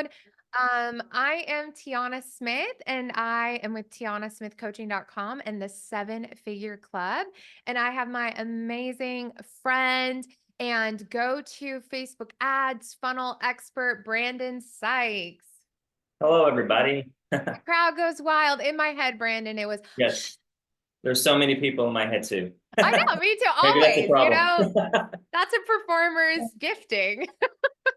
episode. I am Tiana Smith, and I am with TianaSmithCoaching.com and the Seven Figure Club. And I have my amazing friend and go-to Facebook ads funnel expert, Brandon Sykes. Hello, everybody. The crowd goes wild. In my head, Brandon, it was, Yes, there's so many people in my head too. I know, me too, Maybe that's a always, problem. that's a performer's gifting.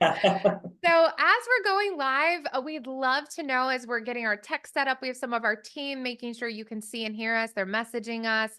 So as we're going live, we'd love to know as we're getting our tech set up, we have some of our team making sure you can see and hear us. They're messaging us.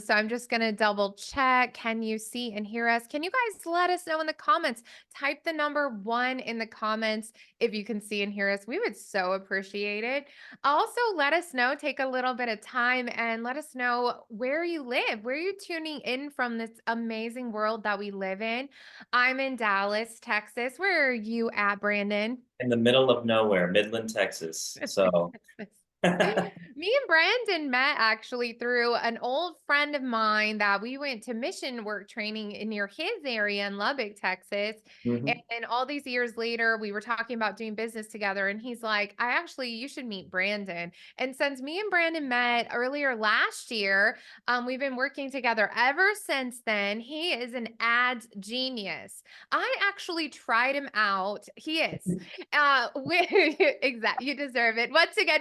So I'm just going to double check. Can you see and hear us? Can you guys let us know in the comments? Type the number 1 in the comments if you can see and hear us. We would so appreciate it. Also, let us know, take a little bit of time and let us know where you live, where you're tuning in from this amazing world that we live in. I'm in Dallas, Texas. Where are you at, Brandon? In the middle of nowhere, Midland, Texas. So, Me and Brandon met actually through an old friend of mine that we went to mission work training in near his area in Lubbock, Texas. mhm. And all these years later, we were talking about doing business together. And he's like, you should meet Brandon. And since me and Brandon met earlier last year, we've been working together ever since then. He is an ads genius. I actually tried him out. He is. Exactly. You deserve it. Once again,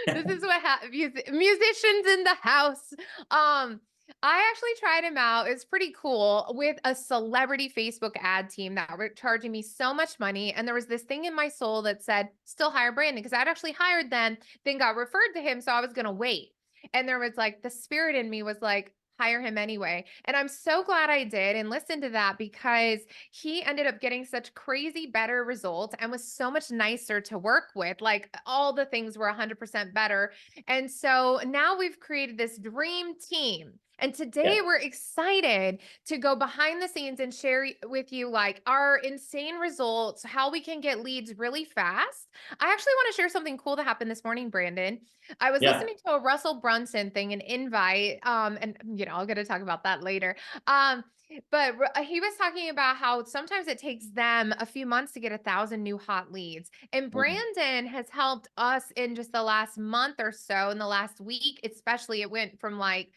this is what happens. Musicians in the house. I actually tried him out. It's pretty cool with a celebrity Facebook ad team that were charging me so much money. And there was this thing in my soul that said, still hire Brandon, because I'd actually hired them, then got referred to him. So I was going to wait. And there was like the spirit in me was like, hire him anyway. And I'm so glad I did and listened to that because he ended up getting such crazy better results and was so much nicer to work with. Like all the things were 100% better. And so now we've created this dream team. And Yeah, today we're excited to go behind the scenes and share with you like our insane results, how we can get leads really fast. I actually want to share something cool that happened this morning, Brandon. I was yeah, listening to a Russell Brunson thing, an invite, and I'll get to talk about that later. But he was talking about how sometimes it takes them a few months to get 1,000 new hot leads. And mhm. Brandon has helped us in just the last month or so, in the last week, especially it went from like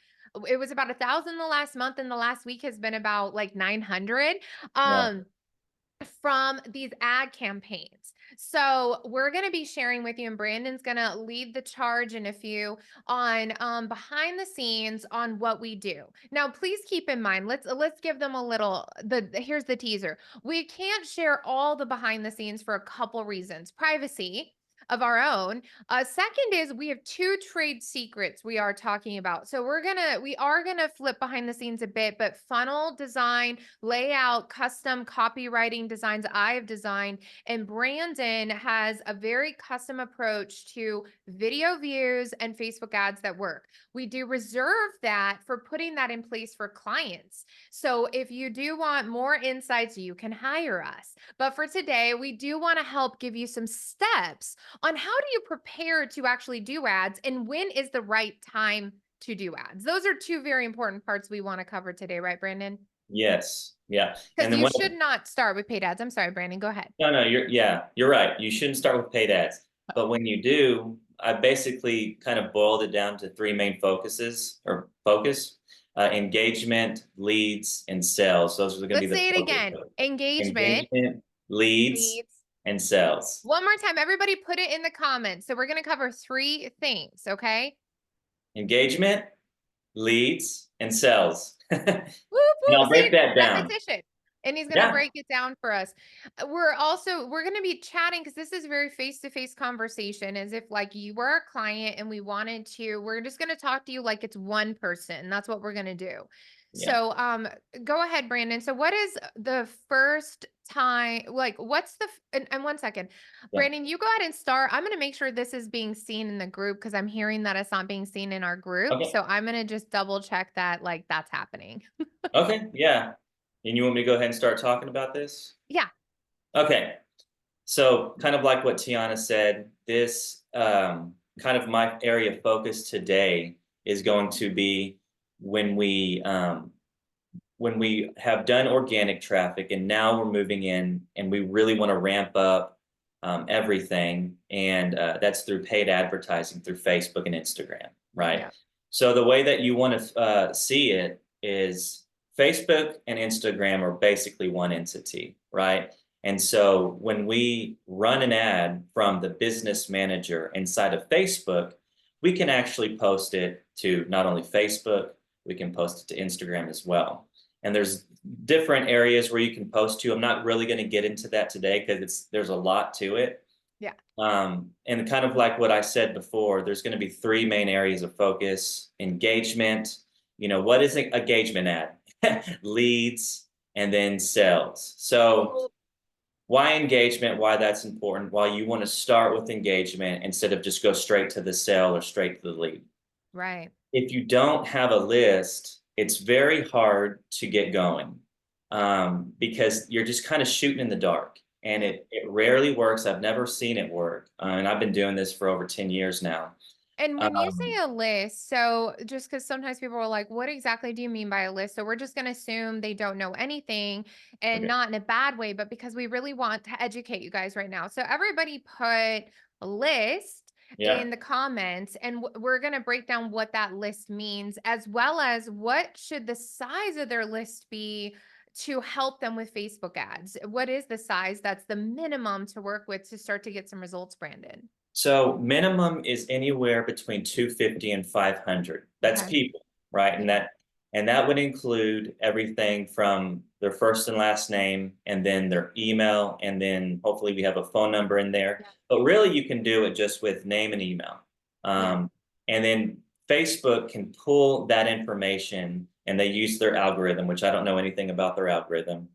it was about 1,000 the last month, and the last week has been about like 900. Yeah, From these ad campaigns. So we're going to be sharing with you, and Brandon's going to lead the charge in a few on behind the scenes on what we do. Now, please keep in mind, let's give them a little here's the teaser. We can't share all the behind the scenes for a couple reasons. Privacy of our own. Second is we have 2 trade secrets we are talking about. So we are gonna flip behind the scenes a bit, but funnel design, layout, custom copywriting designs I have designed, and Brandon has a very custom approach to video views and Facebook ads that work. We do reserve that for putting that in place for clients. So if you do want more insights, you can hire us. But for today, we do want to help give you some steps on how do you prepare to actually do ads and when is the right time to do ads. Those are 2 very important parts we want to cover today, right, Brandon? yes, yeah. And Because then you when, should not start with paid ads. I'm sorry, Brandon, go ahead. no, you're right. You shouldn't start with paid ads. But when you do, I basically kind of boiled it down to 3 main focuses or focus, engagement, leads, and sales. Those are going to be Let's the say it focus. again. Engagement, Engagement, leads, leads. and sales. One more time, everybody put it in the comments. So we're going to cover 3 things, okay? Engagement, leads, and sales. Whoop, And whoop, I'll break see, that down. repetition. And he's going to Yeah. break it down for us. We're going to be chatting because this is very face-to-face conversation as if like you were a client and we're just going to talk to you like it's one person. That's what we're going to do. Yeah. So, go ahead, Brandon. So what is the first time, like what's and 1 second, Yeah. Brandon, you go ahead and start. I'm going to make sure this is being seen in the group because I'm hearing that it's not being seen in our group. Okay. So I'm going to just double check that like that's happening. Okay. Yeah. And you want me to go ahead and start talking about this? Yeah. Okay. So kind of like what Tiana said, this kind of my area of focus today is going to be when we have done organic traffic and now we're moving in and we really want to ramp up everything, and that's through paid advertising through Facebook and Instagram, right? Yeah. So the way that you want to see it is Facebook and Instagram are basically one entity, right? And so when we run an ad from the business manager inside of Facebook, we can actually post it to not only Facebook, we can post it to Instagram as well. And there's different areas where you can post to. I'm not really going to get into that today because there's a lot to it. Yeah. And kind of like what I said before, there's going to be three main areas of focus: engagement. What is an engagement ad? Leads, and then sales. So why engagement? Why that's important? Why you want to start with engagement instead of just go straight to the sale or straight to the lead. Right. If you don't have a list, it's very hard to get going, because you're just kind of shooting in the dark, and Yeah. it rarely works. I've never seen it work, and I've been doing this for over 10 years now. And when you Um, say a list, so just because sometimes people are like, what exactly do you mean by a list? So we're just going to assume they don't know anything, and okay, not in a bad way, but because we really want to educate you guys right now. So everybody put a list yeah. in the comments, and we're going to break down what that list means, as well as what should the size of their list be to help them with Facebook ads. What is the size that's the minimum to work with to start to get some results, Brandon? So minimum is anywhere between 250 and 500. That's Okay. people, right? And Yeah. that would include everything from their first and last name, and then their email, and then hopefully we have a phone number in there. Yeah. But really, you can do it just with name and email. Yeah. And then Facebook can pull that information, and they use their algorithm, which I don't know anything about their algorithm.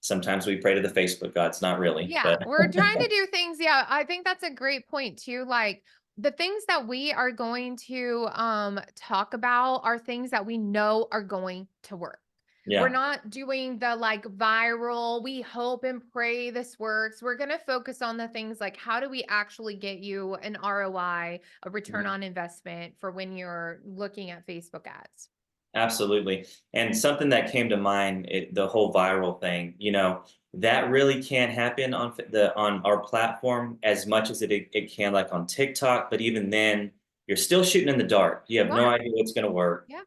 Sometimes we pray to the Facebook gods, not really, Yeah, but we're trying to do things. Yeah, I think that's a great point too. Like the things that we are going to talk about are things that we know are going to work. We're yeah. not doing the like viral, we hope and pray this works. We're going to focus on the things like how do we actually get you an ROI, a return Mhm. on investment for when you're looking at Facebook ads. Absolutely. And something that came to mind, the whole viral thing, that really can't happen on our platform as much as it can like on TikTok. But even then, you're still shooting in the dark. You have You no are. idea what's going to work. Yeah.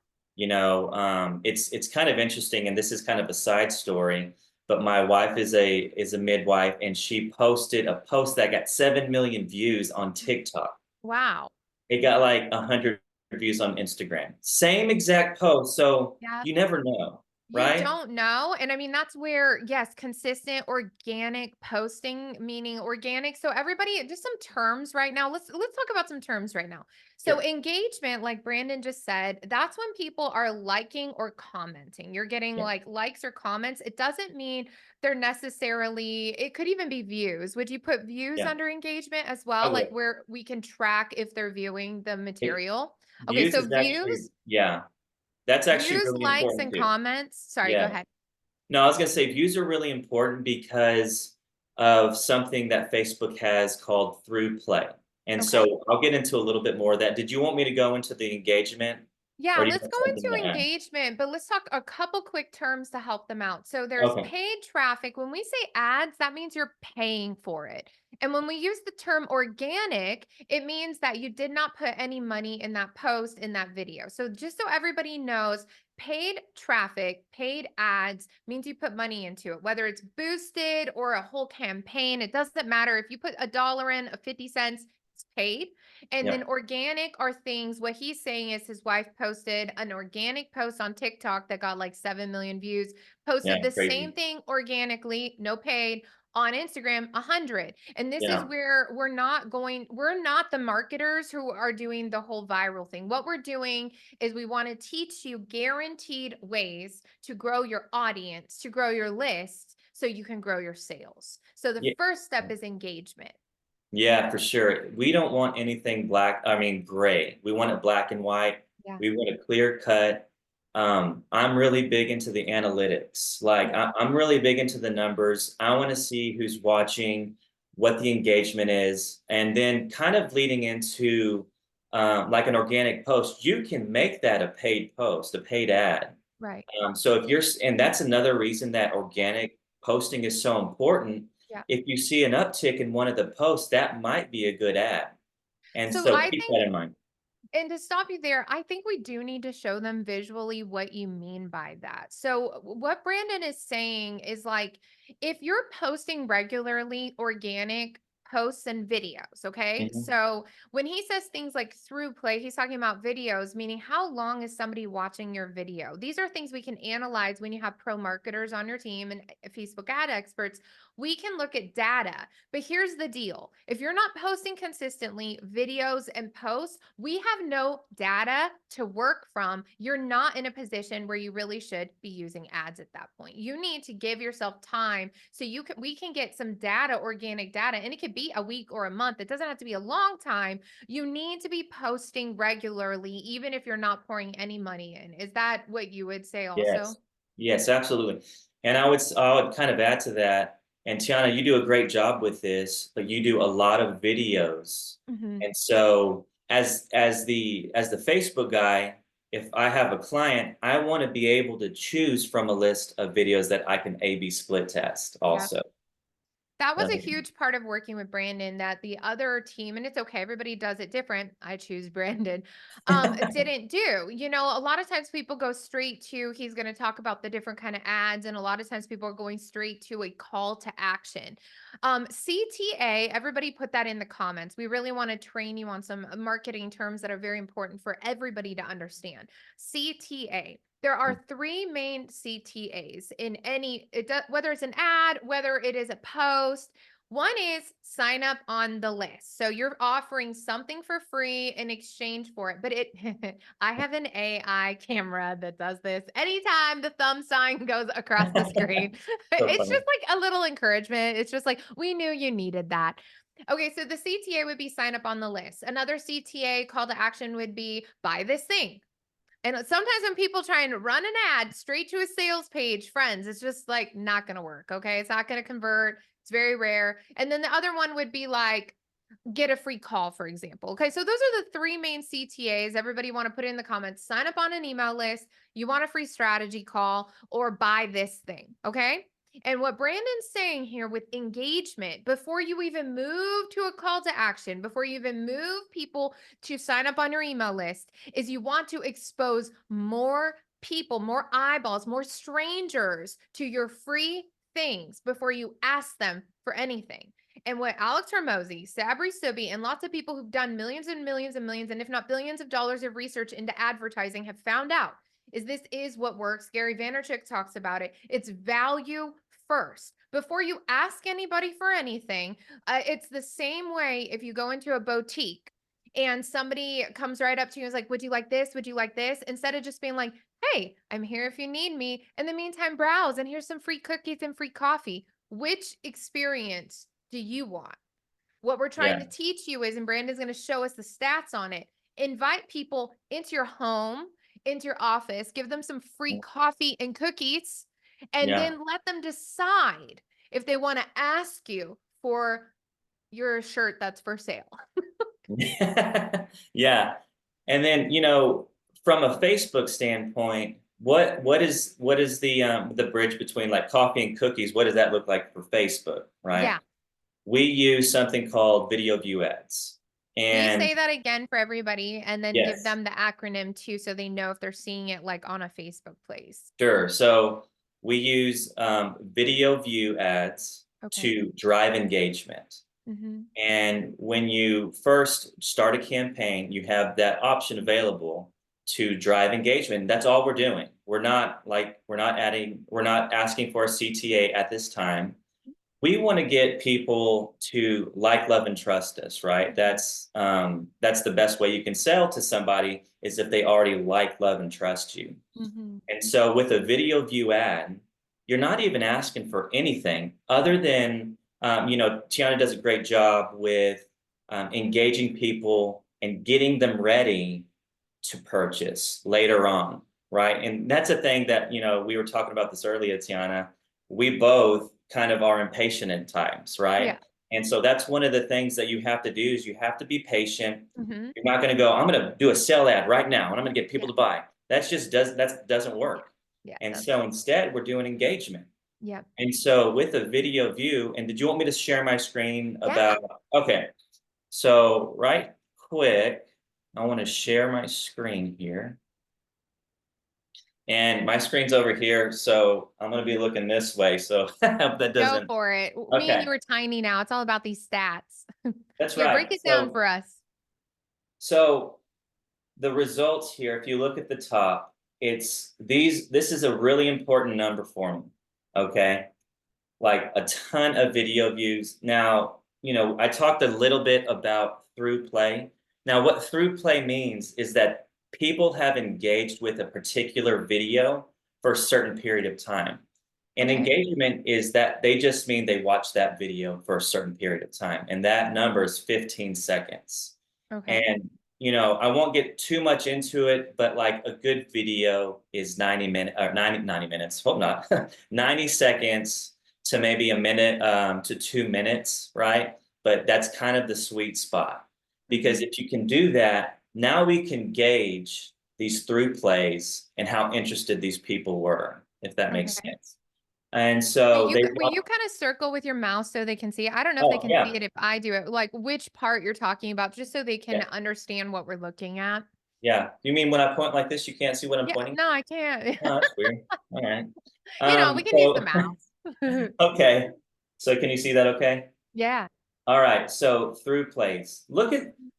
It's kind of interesting, and this is kind of a side story. But my wife is a midwife, and she posted a post that got 7 million views on TikTok. Wow. It got like 100 views on Instagram. Same exact post, so Yeah. you never know, You right? don't know. And I mean, that's where, yes, consistent organic posting, meaning organic. So everybody, just some terms right now. Let's talk about some terms right now. So Sure. engagement, like Brandon just said, that's when people are liking or commenting. You're getting Yeah. like likes or comments. It doesn't mean they're necessarily, it could even be views. Would you put views Yeah. under engagement as I well? Like would. where we can track if they're viewing the It material? Okay, Views so is actually, views, yeah, that's actually views, really likes, important and too. comments. Sorry, go Yeah. ahead. No, I was gonna say views are really important because of something that Facebook has called through play. And Okay. so I'll get into a little bit more of that. Did you want me to go into the engagement, Yeah, or do you let's have go something into to add? engagement, but let's talk a couple quick terms to help them out. So there's Okay. paid traffic. When we say ads, that means you're paying for it. And when we use the term organic, it means that you did not put any money in that post, in that video. So just so everybody knows, paid traffic, paid ads means you put money into it, whether it's boosted or a whole campaign. It doesn't matter if you put a dollar in, a 50 cents, it's paid. And Yeah. then organic are things, what he's saying is his wife posted an organic post on TikTok that got like 7 million views, Yeah. posted the same Crazy. thing organically, no paid on Instagram, 100. And this is Yeah. where we're not the marketers who are doing the whole viral thing. What we're doing is we want to teach you guaranteed ways to grow your audience, to grow your list so you can grow your sales. So the Yeah. first step is engagement. Yeah, for sure. We don't want anything gray. We want it black and white. Yeah. We want a clear cut. I'm really big into the analytics. Like Yeah. I'm really big into the numbers. I want to see who's watching, what the engagement is, and then kind of leading into like an organic post. You can make that a paid post, a paid ad. Right. So if you're, and that's another reason that organic posting is so important, Yeah. if you see an uptick in one of the posts, that might be a good ad. And So so I keep think, that in mind. and to stop you there, I think we do need to show them visually what you mean by that. So, what Brandon is saying is like, if you're posting regularly organic posts and videos, okay? Mhm. So, when he says things like through play, he's talking about videos, meaning how long is somebody watching your video? These are things we can analyze when you have pro marketers on your team and Facebook ad experts. We can look at data. But here's the deal, if you're not posting consistently videos and posts, we have no data to work from. You're not in a position where you really should be using ads at that point. You need to give yourself time so we can get some data, organic data, and it could be a week or a month. It doesn't have to be a long time. You need to be posting regularly, even if you're not pouring any money in. Is that what you would say also? Yes. Yes, absolutely. And I would kind of add to that. And Tiana, you do a great job with this, but you do a lot of videos. Mhm. And so as the Facebook guy, if I have a client, I want to be able to choose from a list of videos that I can A/B split test Yeah. also. That was a Um, huge part of working with Brandon, that the other team, and it's okay, everybody does it different. I choose Brandon. Didn't do. A lot of times people go straight to, he's going to talk about the different kind of ads, and a lot of times people are going straight to a call to action. CTA, everybody put that in the comments. We really want to train you on some marketing terms that are very important for everybody to understand. CTA. There are three main CTAs in any, whether it's an ad, whether it is a post. One is sign up on the list. So you're offering something for free in exchange for it. But I have an AI camera that does this. Anytime the thumb sign goes across the screen, so it's funny. just like a little encouragement. It's just like, we knew you needed that. Okay, so the CTA would be sign up on the list. Another CTA call to action would be buy this thing. And sometimes when people try and run an ad straight to a sales page, friends, it's just like not going to work. Okay. It's not going to convert. It's very rare. And then the other one would be like, get a free call, for example. Okay. So those are the three main CTAs. Everybody want to put it in the comments, sign up on an email list. You want a free strategy call, or buy this thing. Okay. And what Brandon's saying here with engagement, before you even move to a call to action, before you even move people to sign up on your email list, is you want to expose more people, more eyeballs, more strangers to your free things before you ask them for anything. And what Alex Hormozy, Sabri Subi, and lots of people who've done millions and millions and millions, and if not billions of dollars of research into advertising have found out is this is what works. Gary Vaynerchuk talks about it. It's value first. Before you ask anybody for anything, it's the same way if you go into a boutique and somebody comes right up to you and is like, would you like this? Would you like this? Instead of just being like, hey, I'm here if you need me. In the meantime, browse and here's some free cookies and free coffee. Which experience do you want? What we're trying Yeah. to teach you is, and Brandon's going to show us the stats on it, invite people into your home, into your office, give them some free coffee and cookies, and Yeah. then let them decide if they want to ask you for your shirt that's for sale. Yeah. And then, from a Facebook standpoint, what is the bridge between like coffee and cookies? What does that look like for Facebook, right? Yeah. We use something called video view ads. Will you And say that again for everybody and then give yes, them the acronym too so they know if they're seeing it like on a Facebook place? sure. So we use video view ads Okay. to drive engagement. Mm-hmm. And when you first start a campaign, you have that option available to drive engagement. That's all we're doing. We're not asking for a CTA at this time. We want to get people to like, love, and trust us, right? That's the best way you can sell to somebody is if they already like, love, and trust you. Mm-hmm. And so with a video view ad, you're not even asking for anything other than, Tiana does a great job with engaging people and getting them ready to purchase later on, right? And that's a thing that, we were talking about this earlier, Tiana. We both kind of are impatient at times, Yeah. right? And so that's one of the things that you have to do is you have to be patient. Mm-hmm. You're not going to go, I'm going to do a sell ad right now and I'm going to get people Yeah. to buy. That doesn't work. Yeah. And That's so instead we're doing engagement. Yep. And so with a video view, and did you want me to share my screen Yeah. about, okay. So right quick, I want to share my screen here. And my screen's over here, so I'm going to be looking this way. So that Go doesn't, for it. Me and okay, you are tiny now. It's all about these stats. that's Yeah, break right. it down for us. So the results here, if you look at the top, it's these, this is a really important number for me. Okay. Like a ton of video views. Now, I talked a little bit about through play. Now, what through play means is that people have engaged with a particular video for a certain period of time. And Okay. engagement is that they just mean they watch that video for a certain period of time. And that number is 15 seconds. Okay. And, I won't get too much into it, but like a good video is 90 minutes or 90 minutes, hope not, 90 seconds to maybe a minute to 2 minutes, right? But that's kind of the sweet spot. Because Mhm. if you can do that, now we can gauge these through plays and how interested these people were, if that makes Okay. sense. And so they, Will you kind of circle with your mouse so they can see it? I don't know if they oh, can see yeah, it if I do it, like which part you're talking about, just so they can yeah, understand what we're looking at. yeah. You mean when I point like this, you can't see what I'm Yeah, pointing? no, I can't. Oh, that's weird. All right. We can use the mouse. Okay. So can you see that okay? Yeah. All right, so through plays.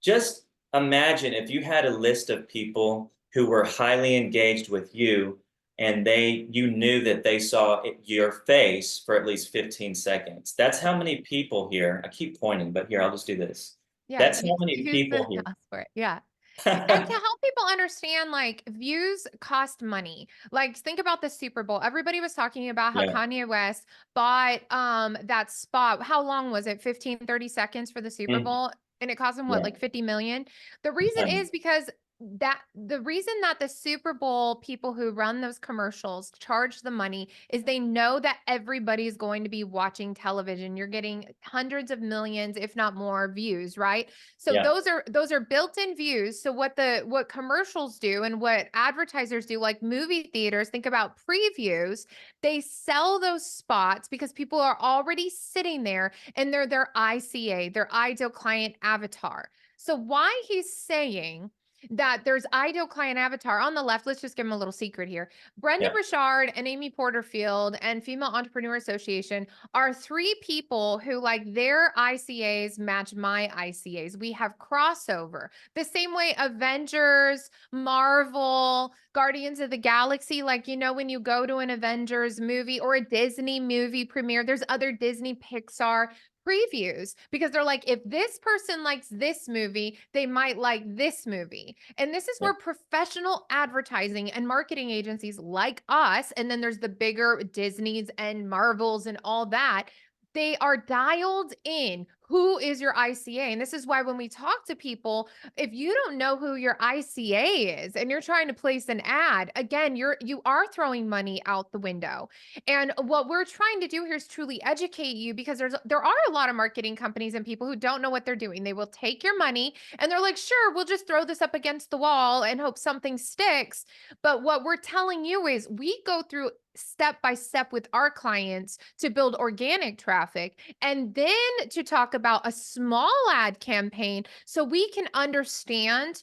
Just imagine if you had a list of people who were highly engaged with you and you knew that they saw your face for at least 15 seconds. That's how many people here, I keep pointing, but here, I'll just do this. Yeah, That's how many use the people here. mouse for it. Yeah. And to help people understand, like, views cost money. Like, think about the Super Bowl. Everybody was talking about how Yeah. Kanye West bought that spot. How long was it? 15, 30 seconds for the Super Mm, Bowl? And it cost him what, yeah. like 50 million? The reason Yeah. is because the reason that the Super Bowl people who run those commercials charge the money is they know that everybody's going to be watching television. You're getting hundreds of millions, if not more, views, right? So Yeah. those are built-in views. So what commercials do and what advertisers do, like movie theaters, think about previews. They sell those spots because people are already sitting there and they're their ICA, their ideal client avatar. So why he's saying that there's ideal client avatar on the left, let's just give him a little secret here. Brendon Yeah. Burchard and Amy Porterfield and Female Entrepreneur Association are three people who, like, their ICAs match my ICAs. We have crossover. The same way Avengers, Marvel, Guardians of the Galaxy, like, when you go to an Avengers movie or a Disney movie premiere, there's other Disney Pixar previews because they're like, if this person likes this movie, they might like this movie. And this is Yeah. where professional advertising and marketing agencies like us, and then there's the bigger Disneys and Marvels and all that, they are dialed in. Who is your ICA? And this is why when we talk to people, if you don't know who your ICA is and you're trying to place an ad, again, you are throwing money out the window. And what we're trying to do here is truly educate you, because there are a lot of marketing companies and people who don't know what they're doing. They will take your money and they're like, "Sure, we'll just throw this up against the wall and hope something sticks." But what we're telling you is we go through step by step with our clients to build organic traffic and then to talk about a small ad campaign so we can understand,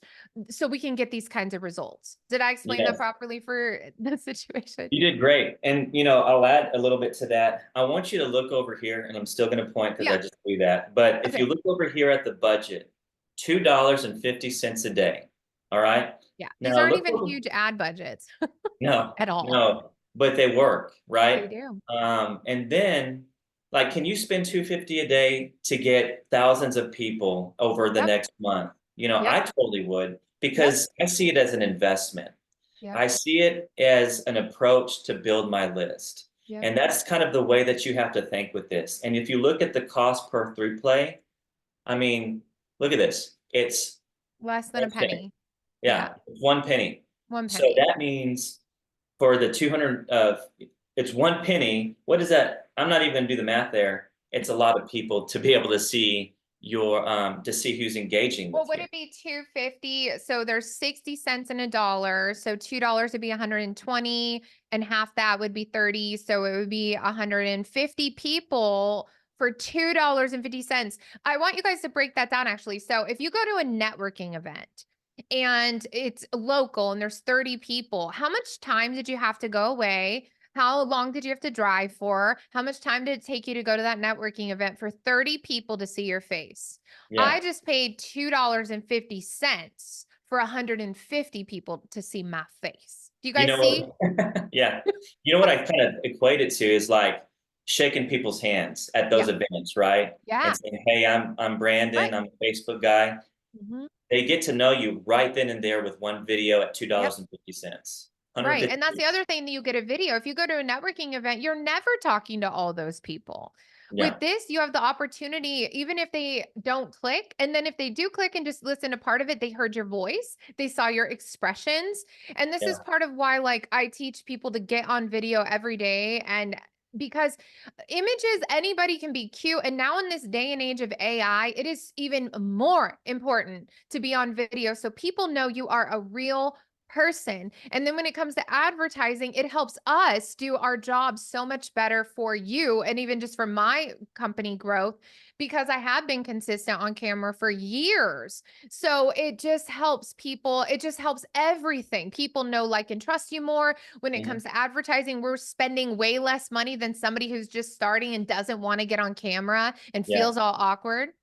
so we can get these kinds of results. Did I explain that Yes. properly for the situation? You did great. And I'll add a little bit to that. I want you to look over here, and I'm still going to point because I Yeah. just do that. But if you Okay. look over here at the budget, $2.50 a day. All right. Yeah. These Now aren't look even over, huge ad budgets no, at all. no, but they work, They right? do. And then like, can you spend 250 a day to get thousands of people over the Yep. next month? Yep. I totally would Yep. because I see it as an investment. Yep. I see it as an approach to build my list. Yep. And that's kind of the way that you have to think with this. And if you look at the cost per through play, I mean, look at this. It's Less than a 1 penny. penny. Yeah. Yeah, it's 1 penny. One So penny. that means for the 200, it's 1 penny. What is that? I'm not even gonna do the math there. It's a lot of people to be able to see your to see who's engaging Well, with would you. it be 250? So there's 60 cents in a dollar. So $2 would be 120 and half that would be 30. So it would be 150 people for $2.50. I want you guys to break that down actually. So if you go to a networking event and it's local and there's 30 people, how much time did you have to go away? How long did you have to drive for? How much time did it take you to go to that networking event for 30 people to see your face? I Yeah. just paid $2.50 for 150 people to see my face. Do you You guys know see? what? Yeah. You know what I kind of equate it to is like shaking people's hands at those Yeah. events, right? And Yeah. saying, "Hey, I'm Brandon. Right. I'm a Facebook guy." Mhm. They get to know you right then and there with one video at Yep. $2.50. Right. And 150. that's the other thing that you get a video. If you go to a networking event, you're never talking to all those people. With Yeah. this, you have the opportunity, even if they don't click, and then if they do click and just listen to part of it, they heard your voice, they saw your expressions. And this is Yeah. part of why, like, I teach people to get on video every day. And because images, anybody can be cute. And now, in this day and age of AI, it is even more important to be on video so people know you are a real person. And then when it comes to advertising, it helps us do our job so much better for you and even just for my company growth because I have been consistent on camera for years. So it just helps people, it just helps everything. People know, like, and trust you more. When it Mhm. comes to advertising, we're spending way less money than somebody who's just starting and doesn't want to get on camera and Yeah. feels all awkward.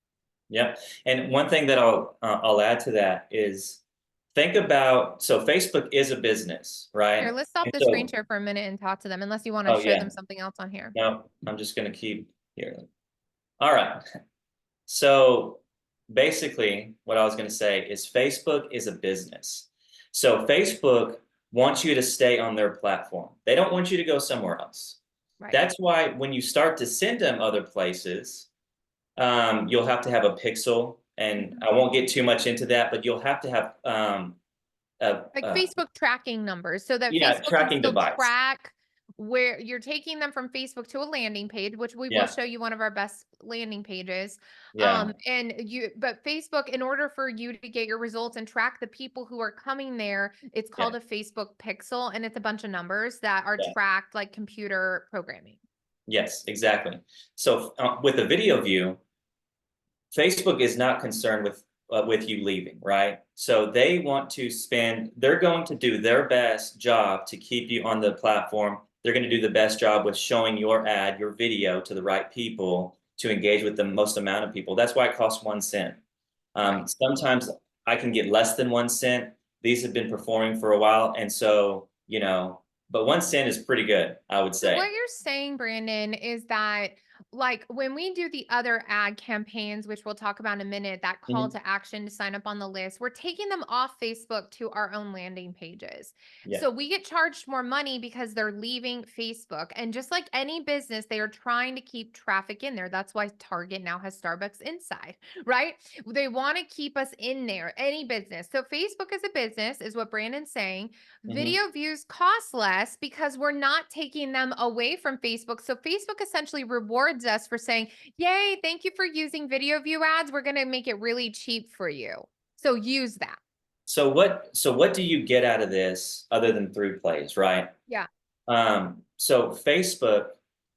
Yeah. And one thing that I'll add to that is think about, so Facebook is a business, Here, right? let's stop And the screen so, share for a minute and talk to them, unless you want to oh show yeah, them something else on here. no, I'm just gonna keep here. All right. So basically, what I was going to say is Facebook is a business. So Facebook wants you to stay on their platform. They don't want you to go somewhere else. Right. That's why when you start to send them other places, you'll have to have a pixel. And Mhm. I won't get too much into that, but you'll have to have a, Like Facebook tracking numbers so that yeah, Facebook can tracking still device. track where you're taking them from Facebook to a landing page, which we will Yeah, show you one of our best landing pages. yeah, But Facebook, in order for you to get your results and track the people who are coming there, it's yeah, called a Facebook pixel and it's a bunch of numbers that are yeah. tracked like computer programming. Yes, exactly. So with a video view, Facebook is not concerned with you leaving, right? So they want to spend, they're going to do their best job to keep you on the platform. They're going to do the best job with showing your ad, your video to the right people to engage with the most amount of people. That's why it costs 1 cent. Right. Sometimes I can get less than 1 cent. These have been performing for a while. And so, but 1 cent is pretty good, I would So what say. you're saying, Brandon, is that, like, when we do the other ad campaigns, which we'll talk about in a minute, that call Mhm. to action to sign up on the list, we're taking them off Facebook to our own landing pages. Yeah. So we get charged more money because they're leaving Facebook. And just like any business, they are trying to keep traffic in there. That's why Target now has Starbucks inside, right? They want to keep us in there, any business. So Facebook as a business is what Brandon's saying. Hmm. Video views cost less because we're not taking them away from Facebook. So Facebook essentially rewards us for saying, "Yay, thank you for using video view ads. We're going to make it really cheap for you." So use that. So what do you get out of this other than through plays, right? Yeah. So Facebook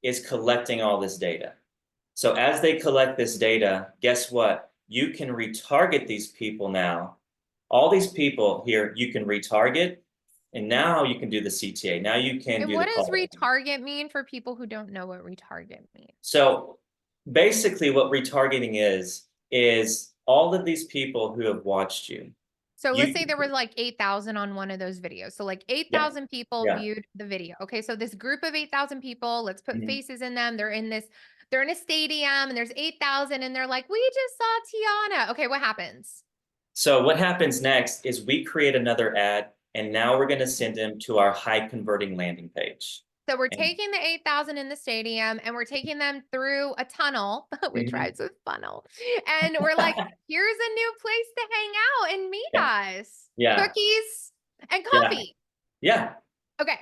is collecting all this data. So as they collect this data, guess what? You can retarget these people now. All these people here, you can retarget, and now you can do the CTA. Now you can And do what the does call. retarget mean for people who don't know what retarget means? So basically, what retargeting is all of these people who have watched you. So let's You, say there was like 8,000 on one of those videos. So like yeah, 8,000 people yeah. viewed the video. Okay. So this group of 8,000 people, let's put Mhm. faces in them. They're in a stadium and there's 8,000 and they're like, "We just saw Tiana." Okay. What happens? So what happens next is we create another ad, and now we're going to send them to our high converting landing page. So we're And taking the 8,000 in the stadium and we're taking them through a tunnel, which mhm. rhymes with funnel. And we're like, "Here's a new place to hang out and meet Yeah, us. yeah, Cookies and yeah, coffee." yeah, Okay.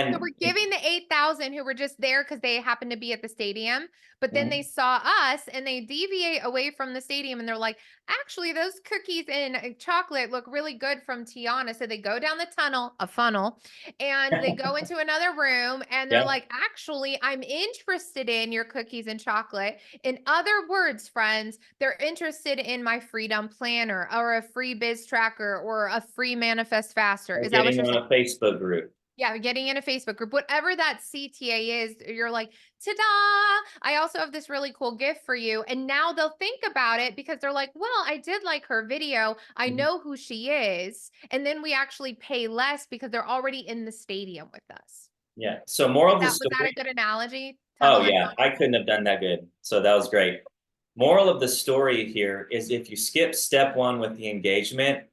So And we're giving the 8,000 who were just there because they happened to be at the stadium, but then they mhm, saw us and they deviate away from the stadium and they're like, actually, those cookies and chocolate look really good from Tiana. So they go down the tunnel, a funnel, and they go into another room and they're yeah, like, actually, I'm interested in your cookies and chocolate. In other words, friends, they're interested in my freedom planner or a free biz tracker or a free manifest faster. or Is that what getting you're saying? on a Facebook group. Yeah, getting in a Facebook group, whatever that CTA is, you're like, ta-da! I also have this really cool gift for you. And now they'll think about it because they're like, well, I did like her video. I Mhm. know who she is. And then we actually pay less because they're already in the stadium with us. Yeah. So moral Is of the that was that a story. good analogy? Oh Tunnel and yeah, I couldn't have done that good. So that was great. Moral of the story here is if you skip step one with the engagement,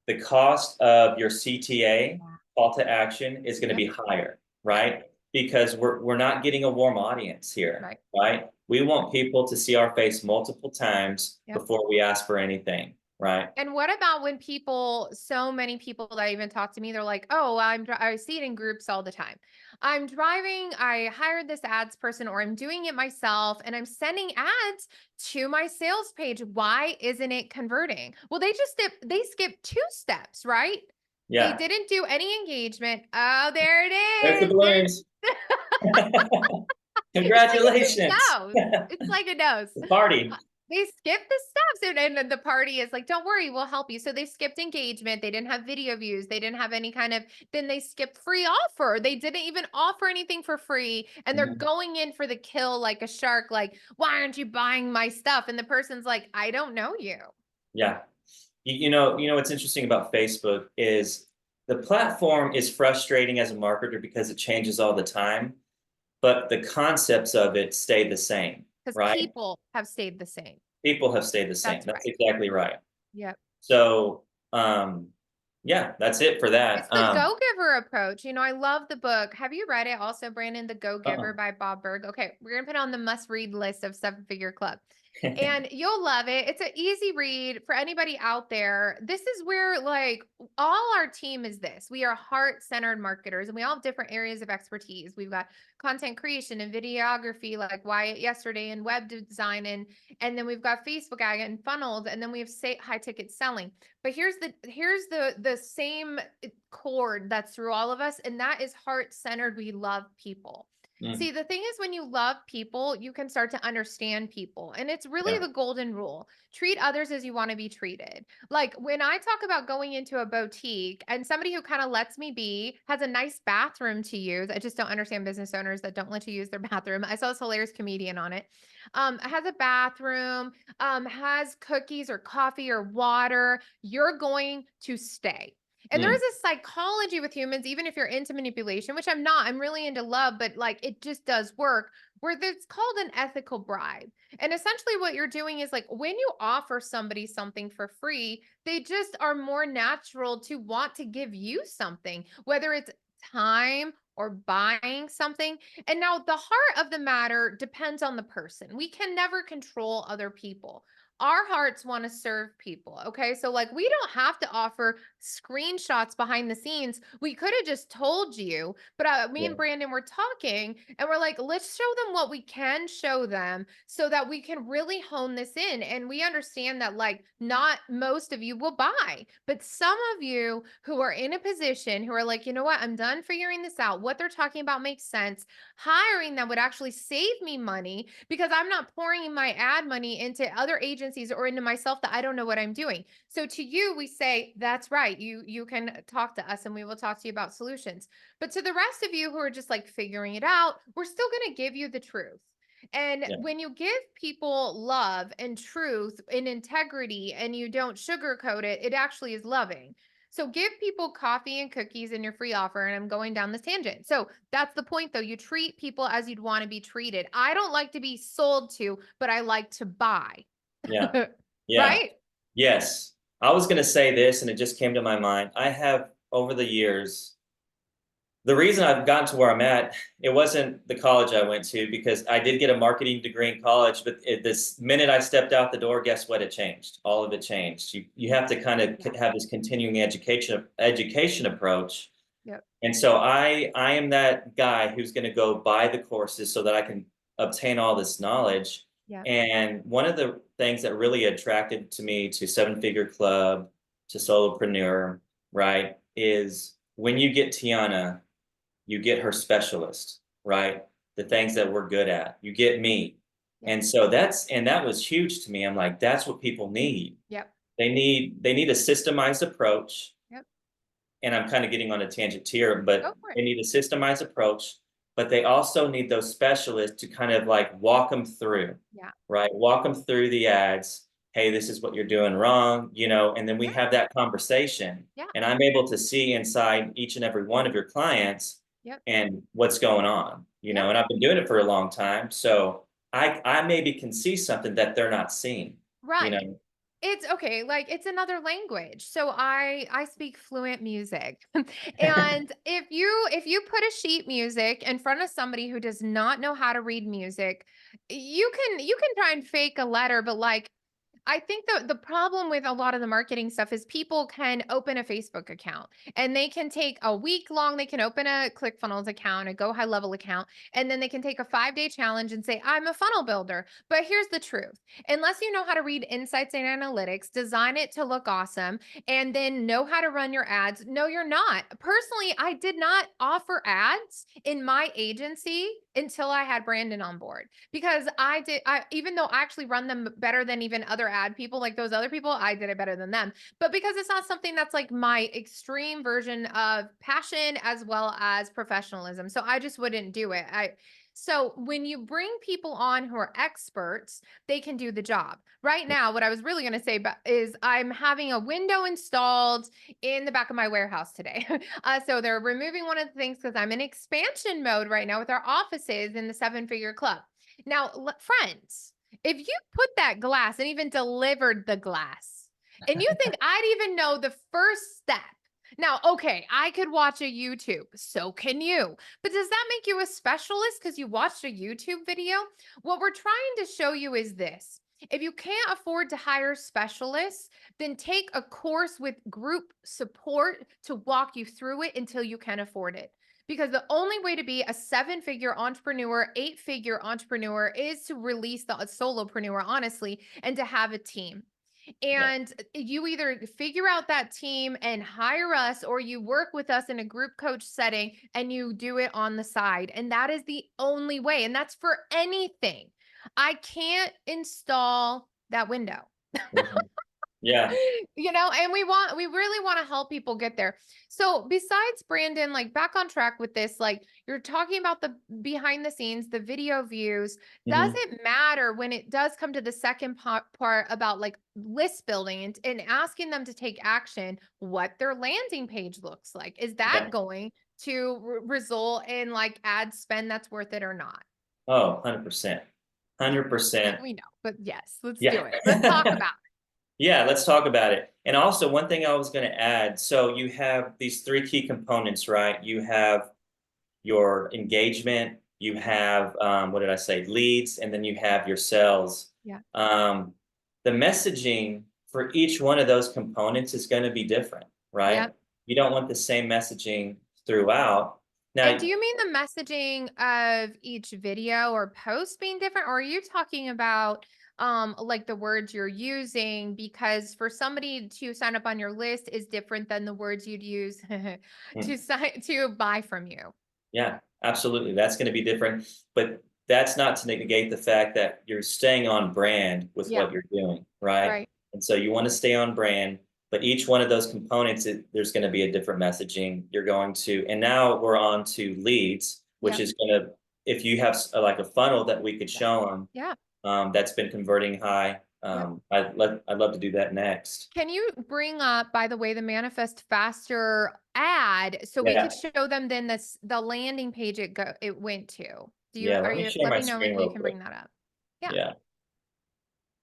the cost of your CTA, funnel. call to action, is going to Yep. be higher, Yep. right? Because we're not getting a warm audience here, Right. right? We want people to see our face multiple times Yep. before we ask for anything, right? And what about when people, so many people that even talk to me, they're like, "Oh, I see it in groups all the time. I'm driving, I hired this ads person, or I'm doing it myself, and I'm sending ads to my sales page. Why isn't it converting?" Well, they skipped two steps, right? They Yeah. didn't do any engagement. Oh, there it There's the is. balloons. It's like it Congratulations. just knows. It's like it knows. The party. They skipped the steps and the party is like, "Don't worry, we'll help you." So they skipped engagement, they didn't have video views, they didn't have any kind of, then they skipped free offer. They didn't even offer anything for free, and they're Mhm. going in for the kill like a shark, like, "Why aren't you buying my stuff?" And the person's like, "I don't know you." Yeah. You know what's interesting about Facebook is the platform is frustrating as a marketer because it changes all the time, but the concepts of it stay the same, Because right? people have stayed the same. People have stayed the same. That's That's right. exactly right. Yep. So, yeah, that's it for It's that. the go-giver approach. I love the book. Have you read it also, Brandon? The Go-Giver Uh-uh. by Bob Berg. Okay, we're gonna put it on the must-read list of Seven Figure Club. And you'll love it. It's an easy read for anybody out there. This is where like all our team is this. We are heart-centered marketers and we all have different areas of expertise. We've got content creation and videography like Wyatt yesterday and web design and then we've got Facebook ad and funnels and then we have high ticket selling. But here's the same chord that's through all of us, and that is heart centered. We love people. Mm, See, the thing is, when you love people, you can start to understand people. And it's really yeah, the golden rule: treat others as you want to be treated. Like when I talk about going into a boutique and somebody who kind of lets me be has a nice bathroom to use. I just don't understand business owners that don't let you use their bathroom. I saw this hilarious comedian on it. Has a bathroom, has cookies or coffee or water, you're going to stay. And there mm, is a psychology with humans, even if you're into manipulation, which I'm not. I'm really into love, but like it just does work, where it's called an ethical bribe. And essentially, what you're doing is like when you offer somebody something for free, they just are more natural to want to give you something, whether it's time or buying something. And now the heart of the matter depends on the person. We can never control other people. Our hearts want to serve people. Okay. So, like, we don't have to offer screenshots behind the scenes. We could have just told you, but me yeah, and Brandon were talking and we're like, let's show them what we can show them so that we can really hone this in. And we understand that, like, not most of you will buy, but some of you who are in a position who are like, you know what, I'm done figuring this out. What they're talking about makes sense. Hiring them would actually save me money because I'm not pouring my ad money into other agencies or into myself that I don't know what I'm doing. So to you, we say, that's right. You can talk to us and we will talk to you about solutions. But to the rest of you who are just like figuring it out, we're still going to give you the truth. And yeah, when you give people love and truth and integrity and you don't sugarcoat it, it actually is loving. So give people coffee and cookies in your free offer. And I'm going down this tangent. So that's the point, though. You treat people as you'd want to be treated. I don't like to be sold to, but I like to buy. yeah, yeah. Right? Yes. I was going to say this, and it just came to my mind. I have over the years, the reason I've gotten to where I'm at, it wasn't the college I went to because I did get a marketing degree in college, but this minute I stepped out the door, guess what? It changed. All of it changed. You have to kind of Yeah. have this continuing education approach Yep. And so I am that guy who's going to go buy the courses so that I can obtain all this knowledge. Yep. And one of the things that really attracted to me to Seven Figure Club, to Solopreneur, right, is when you get Tiana, you get her specialist, right? The things that we're good at. You get me. Yep. And so that was huge to me. I'm like, that's what people need. Yep. They need a systemized approach, Yep. and I'm kind of getting on a tangent here, Go but for it. they need a systemized approach, but they also need those specialists to kind of like walk them through, Yeah. right? Walk them through the ads. Hey, this is what you're doing wrong, and then we Yeah. have that conversation, Yeah. and I'm able to see inside each and every one of your clients Yep. and what's going on, Yeah. and I've been doing it for a long time. So I maybe can see something that they're not seeing, you Right. know. It's okay, like, it's another language. So I speak fluent music. And if you put a sheet music in front of somebody who does not know how to read music, you can try and fake a letter, but, like, I think the problem with a lot of the marketing stuff is people can open a Facebook account and they can take a week long, they can open a ClickFunnels account, a Go High Level account, and then they can take a 5-day challenge and say, I'm a funnel builder. But here's the truth: unless you know how to read insights and analytics, design it to look awesome, and then know how to run your ads, no, you're not. Personally, I did not offer ads in my agency until I had Brandon on board, because even though I actually run them better than even other ad people, like those other people, I did it better than them. But because it's not something that's like my extreme version of passion as well as professionalism. So I just wouldn't do it. So when you bring people on who are experts, they can do the job. Right now, what I was really going to say is I'm having a window installed in the back of my warehouse today. So they're removing one of the things because I'm in expansion mode right now with our offices in the Seven Figure Club. Now, friends, if you put that glass and even delivered the glass, and you think I'd even know the first step. Now, okay, I could watch a YouTube, so can you. But does that make you a specialist because you watched a YouTube video? What we're trying to show you is this: if you can't afford to hire specialists, then take a course with group support to walk you through it until you can afford it. Because the only way to be a 7-figure entrepreneur, 8-figure entrepreneur, is to release the solopreneur, honestly, and to have a team. Yeah. And you either figure out that team and hire us, or you work with us in a group coach setting and you do it on the side. And that is the only way. And that's for anything. I can't install that window. Mhm. Yeah. And we really want to help people get there. So besides Brandon, like, back on track with this, like, you're talking about the behind the scenes, the video views. Does Mhm. it matter when it does come to the second part about like list building and asking them to take action, what their landing page looks like? Is that Yeah. going to result in like ad spend that's worth it or not? Oh, 100%. Yeah, 100%. we know, but yes, let's do it. Let's talk Yeah. about Yeah, let's talk about it. And also, one thing I was going to add, so you have these three key components, right? You have your engagement, you it. have, what did I say, leads, and then you have your sales. Yeah. Um, the messaging for each one of those components is going to be different, Yeah. right? You don't want the same messaging throughout. And do Now, you mean the messaging of each video or post being different? Or are you talking about like the words you're using? Because for somebody to sign up on your list is different than the words you'd use to buy from you. yeah, absolutely. That's going to be different, but that's not to negate the fact that you're staying on brand with Yeah, what you're doing, right? right. And so you want to stay on brand, but each one of those components, there's going to be a different messaging. You're going to, and now we're on to leads, which Yep. is going to, if you have like a funnel that we could Yeah. show them, Yeah. that's been converting high. Yep. I'd love to do that next. Can you bring up, by the way, the Manifest Faster ad so we could Yeah, show them then the landing page it went to? yeah. Are Let me you share let my me know when screen you real can quick. bring that up. Yeah. Yeah.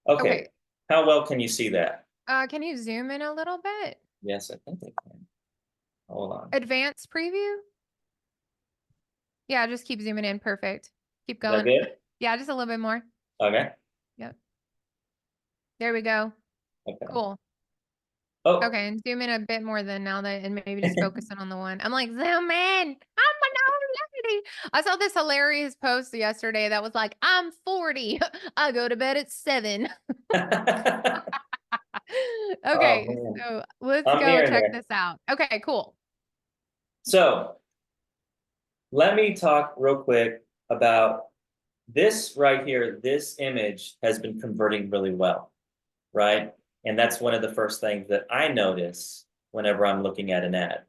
Okay. Okay. How well can you see that? Can you zoom in a little bit? Yes, I think I can. Hold on. Advanced preview? Yeah, just keep zooming in. Perfect. Keep Is that going. good? Yeah, just a little bit more. Okay. Yep. There we go. Okay. Cool. Oh. Okay, and zoom in a bit more then now that and maybe just focusing on the one. I'm like, zoom in. I'm an old lady. I saw this hilarious post yesterday that was like, I'm 40. I go to bed at 7. Oh Okay, man, so let's I'm go hearing check there. this out. Okay, cool. So let me talk real quick about this right here. This image has been converting really well, right? And that's one of the first things that I notice whenever I'm looking at an ad.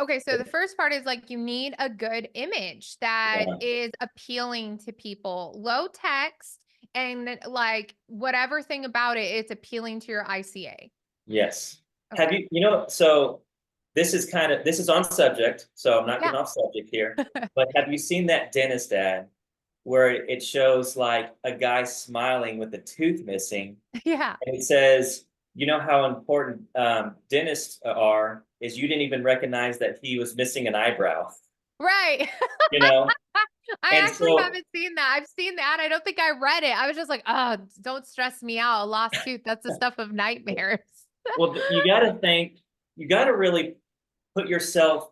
Okay, so the first part is like you need a good image that Yeah. is appealing to people. Low text and like whatever thing about it, it's appealing to your ICA. Yes. Have Okay. you, so this is on subject, so I'm not Yeah. getting off subject here, but have you seen that dentist ad where it shows like a guy smiling with a tooth missing, Yeah. and it says, you know how important dentists are, is you didn't even recognize that he was missing an eyebrow, Right. you know? I And actually so, haven't seen that. I've seen that. I don't think I read it. I was just like, oh, don't stress me out. A lost tooth. That's the stuff of nightmares. well, you got to think, you got to really put yourself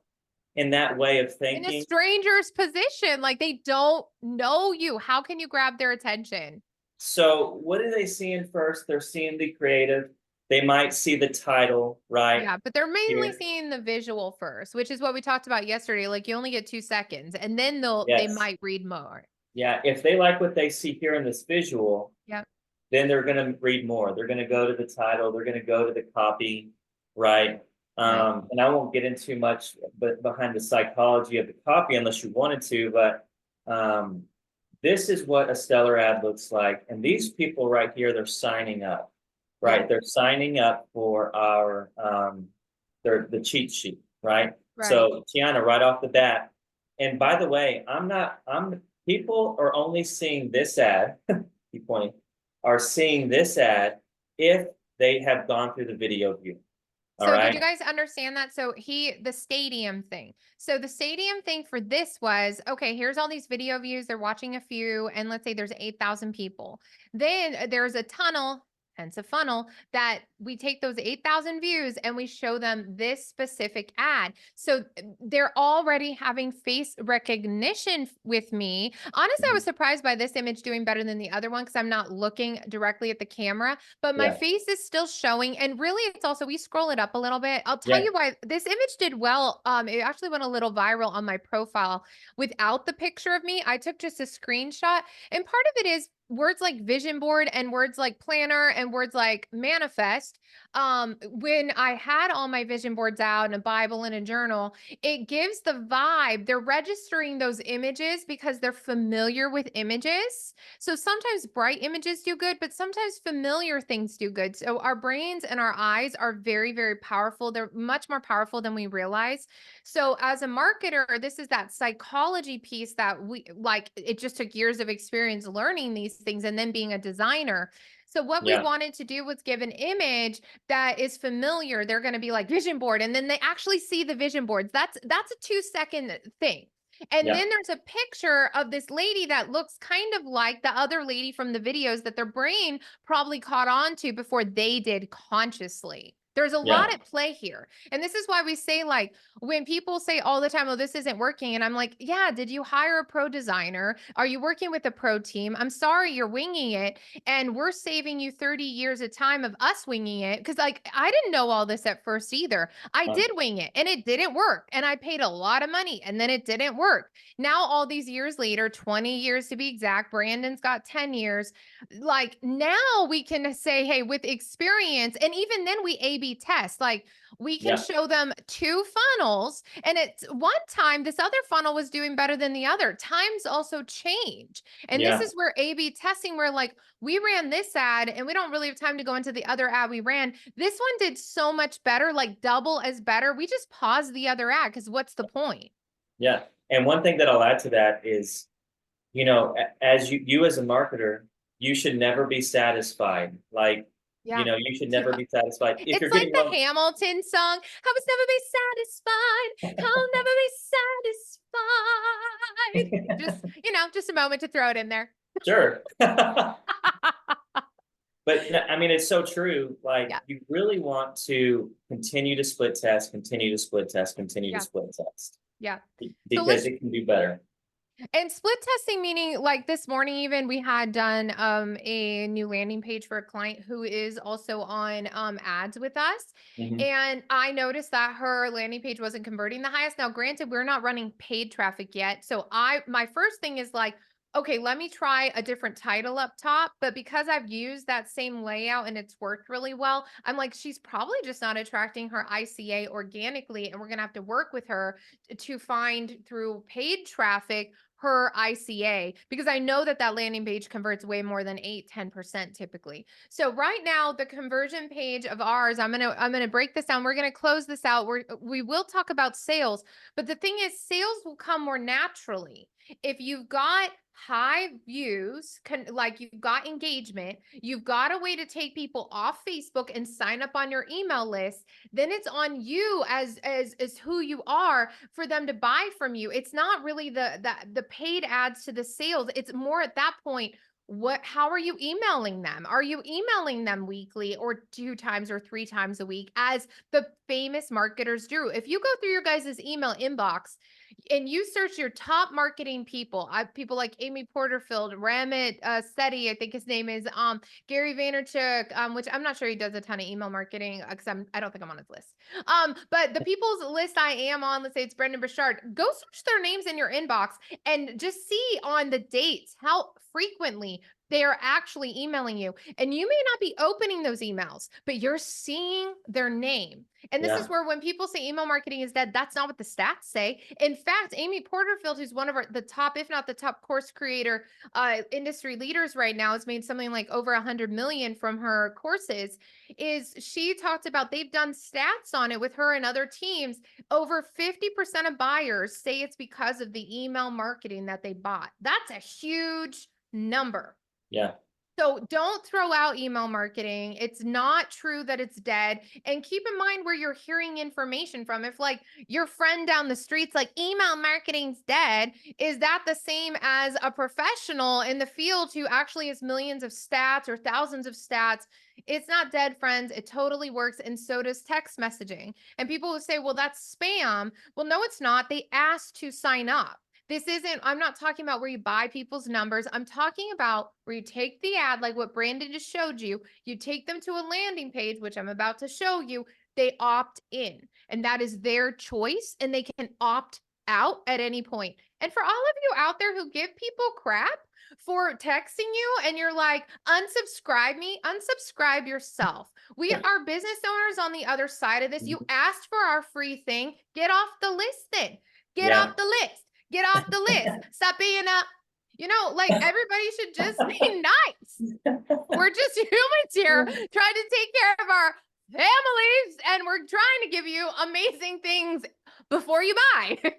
in that way of In a thinking. stranger's position, like they don't know you. How can you grab their attention? So, what are they seeing first? They're seeing the creative. They might see the title right Yeah, but they're mainly here. seeing the visual first, which is what we talked about yesterday. Like you only get 2 seconds and then they Yes. might read more. Yeah. If they like what they see here in this visual, Yeah. then they're going to read more. They're going to go to the title. They're going to go to the copy, right? Right. And I won't get into much, but behind the psychology of the copy, unless you wanted to. But um, this is what a stellar ad looks like, and these people right here, they're signing up, Yeah. right? They're signing up for our the cheat sheet, right? Right. So Tiana, right off the bat, and by the way, I'm not. I'm people are only seeing this ad. Keep pointing are seeing this ad if they have gone through the video view. All So did you right. guys understand that? So the stadium thing. So the stadium thing for this was, okay, here's all these video views. They're watching a few, and let's say there's 8,000 people. Then there's a tunnel, hence a funnel, that we take those 8,000 views and we show them this specific ad. So they're already having face recognition with me. Honestly, I was Mhm. surprised by this image doing better than the other one because I'm not looking directly at the camera, but my Yeah. face is still showing. And really, it's also, we scroll it up a little bit. I'll tell Yeah. you why this image did well. It actually went a little viral on my profile without the picture of me. I took just a screenshot. And part of it is words like vision board and words like planner and words like manifest. When I had all my vision boards out and a Bible and a journal, it gives the vibe. They're registering those images because they're familiar with images. So sometimes bright images do good, but sometimes familiar things do good. So our brains and our eyes are very, very powerful. They're much more powerful than we realize. So as a marketer, this is that psychology piece that we like, it just took years of experience learning these things and then being a designer. So what we Yeah. wanted to do was give an image that is familiar. They're going to be like vision board and then they actually see the vision boards. That's a 2 second thing. And Yeah. then there's a picture of this lady that looks kind of like the other lady from the videos that their brain probably caught on to before they did consciously. There's a Yeah. lot at play here. And this is why we say, like, when people say all the time, oh, this isn't working. And I'm like, yeah, did you hire a pro designer? Are you working with a pro team? I'm sorry, you're winging it. And we're saving you 30 years of time of us winging it. Cause, like, I didn't know all this at first either. I Um, did wing it and it didn't work. And I paid a lot of money and then it didn't work. Now, all these years later, 20 years to be exact, Brandon's got 10 years. Like now we can say, hey, with experience, and even then we A B test, like we can yeah. show them two funnels. And at one time, this other funnel was doing better than the other. Times also change. And this Yeah. is where A B testing, where like we ran this ad and we don't really have time to go into the other ad we ran. This one did so much better, like double as better. We just paused the other ad because what's the point? Yeah. And one thing that I'll add to that is, as you as a marketer, you should never be satisfied. Like, Yeah. you should never Yeah. be satisfied. If you're It's like getting the one, Hamilton song. I was never be satisfied. I'll never be satisfied. Just, just a moment to throw it in there. sure. But I mean, it's so true. Like Yeah. you really want to continue to split test, continue to split test, continue to Yeah. split test Yeah. So because let's it can do better. And split testing meaning like this morning even we had done a new landing page for a client who is also on ads with us. Mhm. And I noticed that her landing page wasn't converting the highest. Now granted, we're not running paid traffic yet. So I my first thing is like, okay, let me try a different title up top. But because I've used that same layout and it's worked really well, I'm like, she's probably just not attracting her ICA organically. And we're gonna have to work with her to find through paid traffic her ICA because I know that that landing page converts way more than 8-10% typically. So right now the conversion page of ours, I'm going to break this down. We're going to close this out. We will talk about sales, but the thing is sales will come more naturally. If you've got high views, like you've got engagement, you've got a way to take people off Facebook and sign up on your email list, then it's on you as who you are for them to buy from you. It's not really the paid ads to the sales. It's more at that point, what how are you emailing them? Are you emailing them weekly or 2 times or 3 times a week as the famous marketers do? If you go through your guys' email inbox and you search your top marketing people, people like Amy Porterfield, Ramit Sethi, I think his name is, Gary Vaynerchuk, which I'm not sure he does a ton of email marketing because I don't think I'm on his list. But the people's list I am on, let's say it's Brendan Burchard, go search their names in your inbox and just see on the dates how frequently they are actually emailing you. And you may not be opening those emails, but you're seeing their name. And this is Yeah. where when people say email marketing is dead, that's not what the stats say. In fact, Amy Porterfield, who's one of the top, if not the top course creator, industry leaders right now, has made something like over 100 million from her courses. Is she talked about they've done stats on it with her and other teams. Over 50% of buyers say it's because of the email marketing that they bought. That's a huge number. Yeah. So don't throw out email marketing. It's not true that it's dead. And keep in mind where you're hearing information from. If like your friend down the street's like email marketing's dead, is that the same as a professional in the field who actually has millions of stats or thousands of stats? It's not dead, friends. It totally works. And so does text messaging. And people will say, well, that's spam. Well, no, it's not. They asked to sign up. This isn't, I'm not talking about where you buy people's numbers. I'm talking about where you take the ad, like what Brandon just showed you. You take them to a landing page, which I'm about to show you. They opt in, and that is their choice, and they can opt out at any point. And for all of you out there who give people crap for texting you and you're like, unsubscribe me, unsubscribe yourself. We are business owners on the other side of this. You asked for our free thing. Get off the list then. Get off Yeah. the list. Get off the list. Stop being like everybody should just be nice. We're just humans here trying to take care of our families and we're trying to give you amazing things before you buy.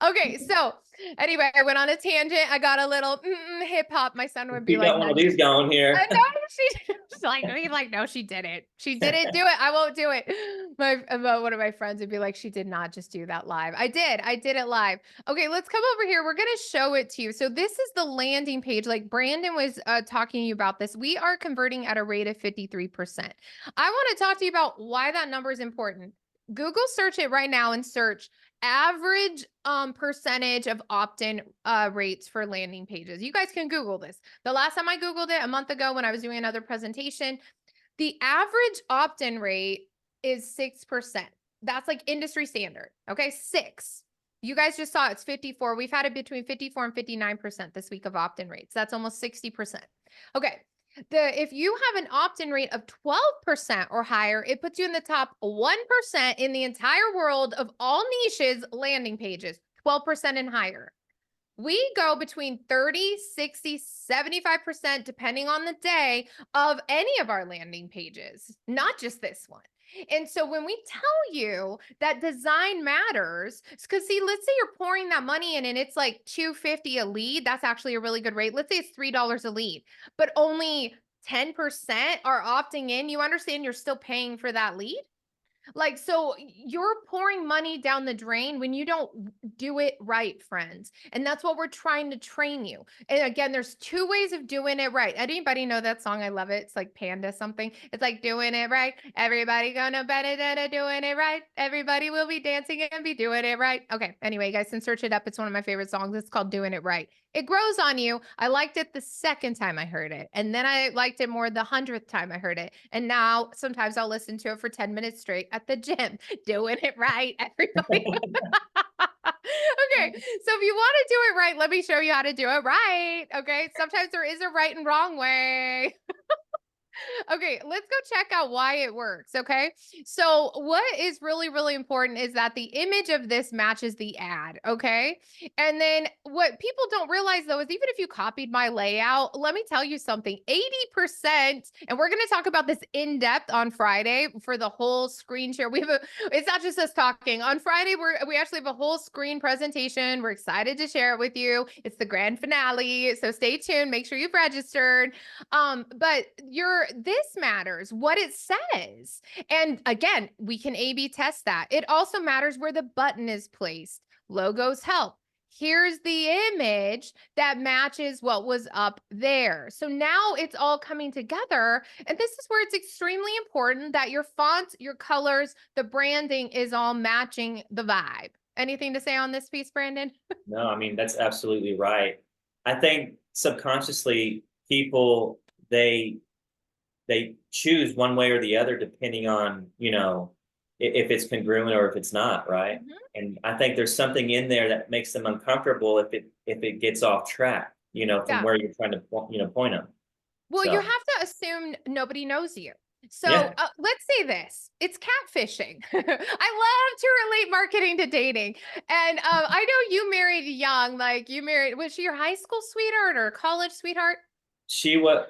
Okay, so anyway, I went on a tangent. I got a little hip hop. My son would be We like, got one of these going I here. know she's like, he's like, no, she didn't. She didn't do it. I won't do it. One of my friends would be like, she did not just do that live. I did. I did it live. Okay, let's come over here. We're gonna show it to you. So this is the landing page. Like Brandon was talking to you about this. We are converting at a rate of 53%. I want to talk to you about why that number is important. Google search it right now and search average percentage of opt-in rates for landing pages. You guys can Google this. The last time I Googled it a month ago when I was doing another presentation, the average opt-in rate is 6%. That's like industry standard. Okay, 6. You guys just saw it's 54. We've had it between 54 and 59% this week of opt-in rates. That's almost 60%. Okay. If you have an opt-in rate of 12% or higher, it puts you in the top 1% in the entire world of all niches landing pages, 12% and higher. We go between 30, 60, 75%, depending on the day of any of our landing pages, not just this one. And so when we tell you that design matters, because see, let's say you're pouring that money in and it's like $2.50 a lead. That's actually a really good rate. Let's say it's $3 a lead, but only 10% are opting in. You understand you're still paying for that lead? Like, so you're pouring money down the drain when you don't do it right, friends. And that's what we're trying to train you. And again, there's two ways of doing it right. Anybody know that song? I love it. It's like Panda something. It's like doing it right. Everybody gonna better doing it right. Everybody will be dancing and be doing it right. Okay. Anyway, you guys can search it up. It's one of my favorite songs. It's called Doing It Right. It grows on you. I liked it the second time I heard it. And then I liked it more the 100th time I heard it. And now sometimes I'll listen to it for 10 minutes straight at the gym, doing it right. Everybody. Okay. So if you want to do it right, let me show you how to do it right. Okay. Sometimes there is a right and wrong way. Okay, let's go check out why it works. Okay. So, what is really, really important is that the image of this matches the ad. Okay. And then what people don't realize though is even if you copied my layout, let me tell you something 80%, and we're going to talk about this in depth on Friday for the whole screen share. It's not just us talking. On Friday, we actually have a whole screen presentation. We're excited to share it with you. It's the grand finale. So, stay tuned. Make sure you've registered. But this matters what it says. And again, we can A/B test that. It also matters where the button is placed. Logos help. Here's the image that matches what was up there. So now it's all coming together. And this is where it's extremely important that your font, your colors, the branding is all matching the vibe. Anything to say on this piece, Brandon? No, I mean, that's absolutely right. I think subconsciously people they choose one way or the other depending on, if it's congruent or if it's not, right? Mhm. And I think there's something in there that makes them uncomfortable if it gets off track, from Yeah. where you're trying to point them. Well, you have So to assume nobody knows you. So yeah, let's say this it's catfishing. I love to relate marketing to dating. And I know you married young, like you married, was she your high school sweetheart or college sweetheart? she was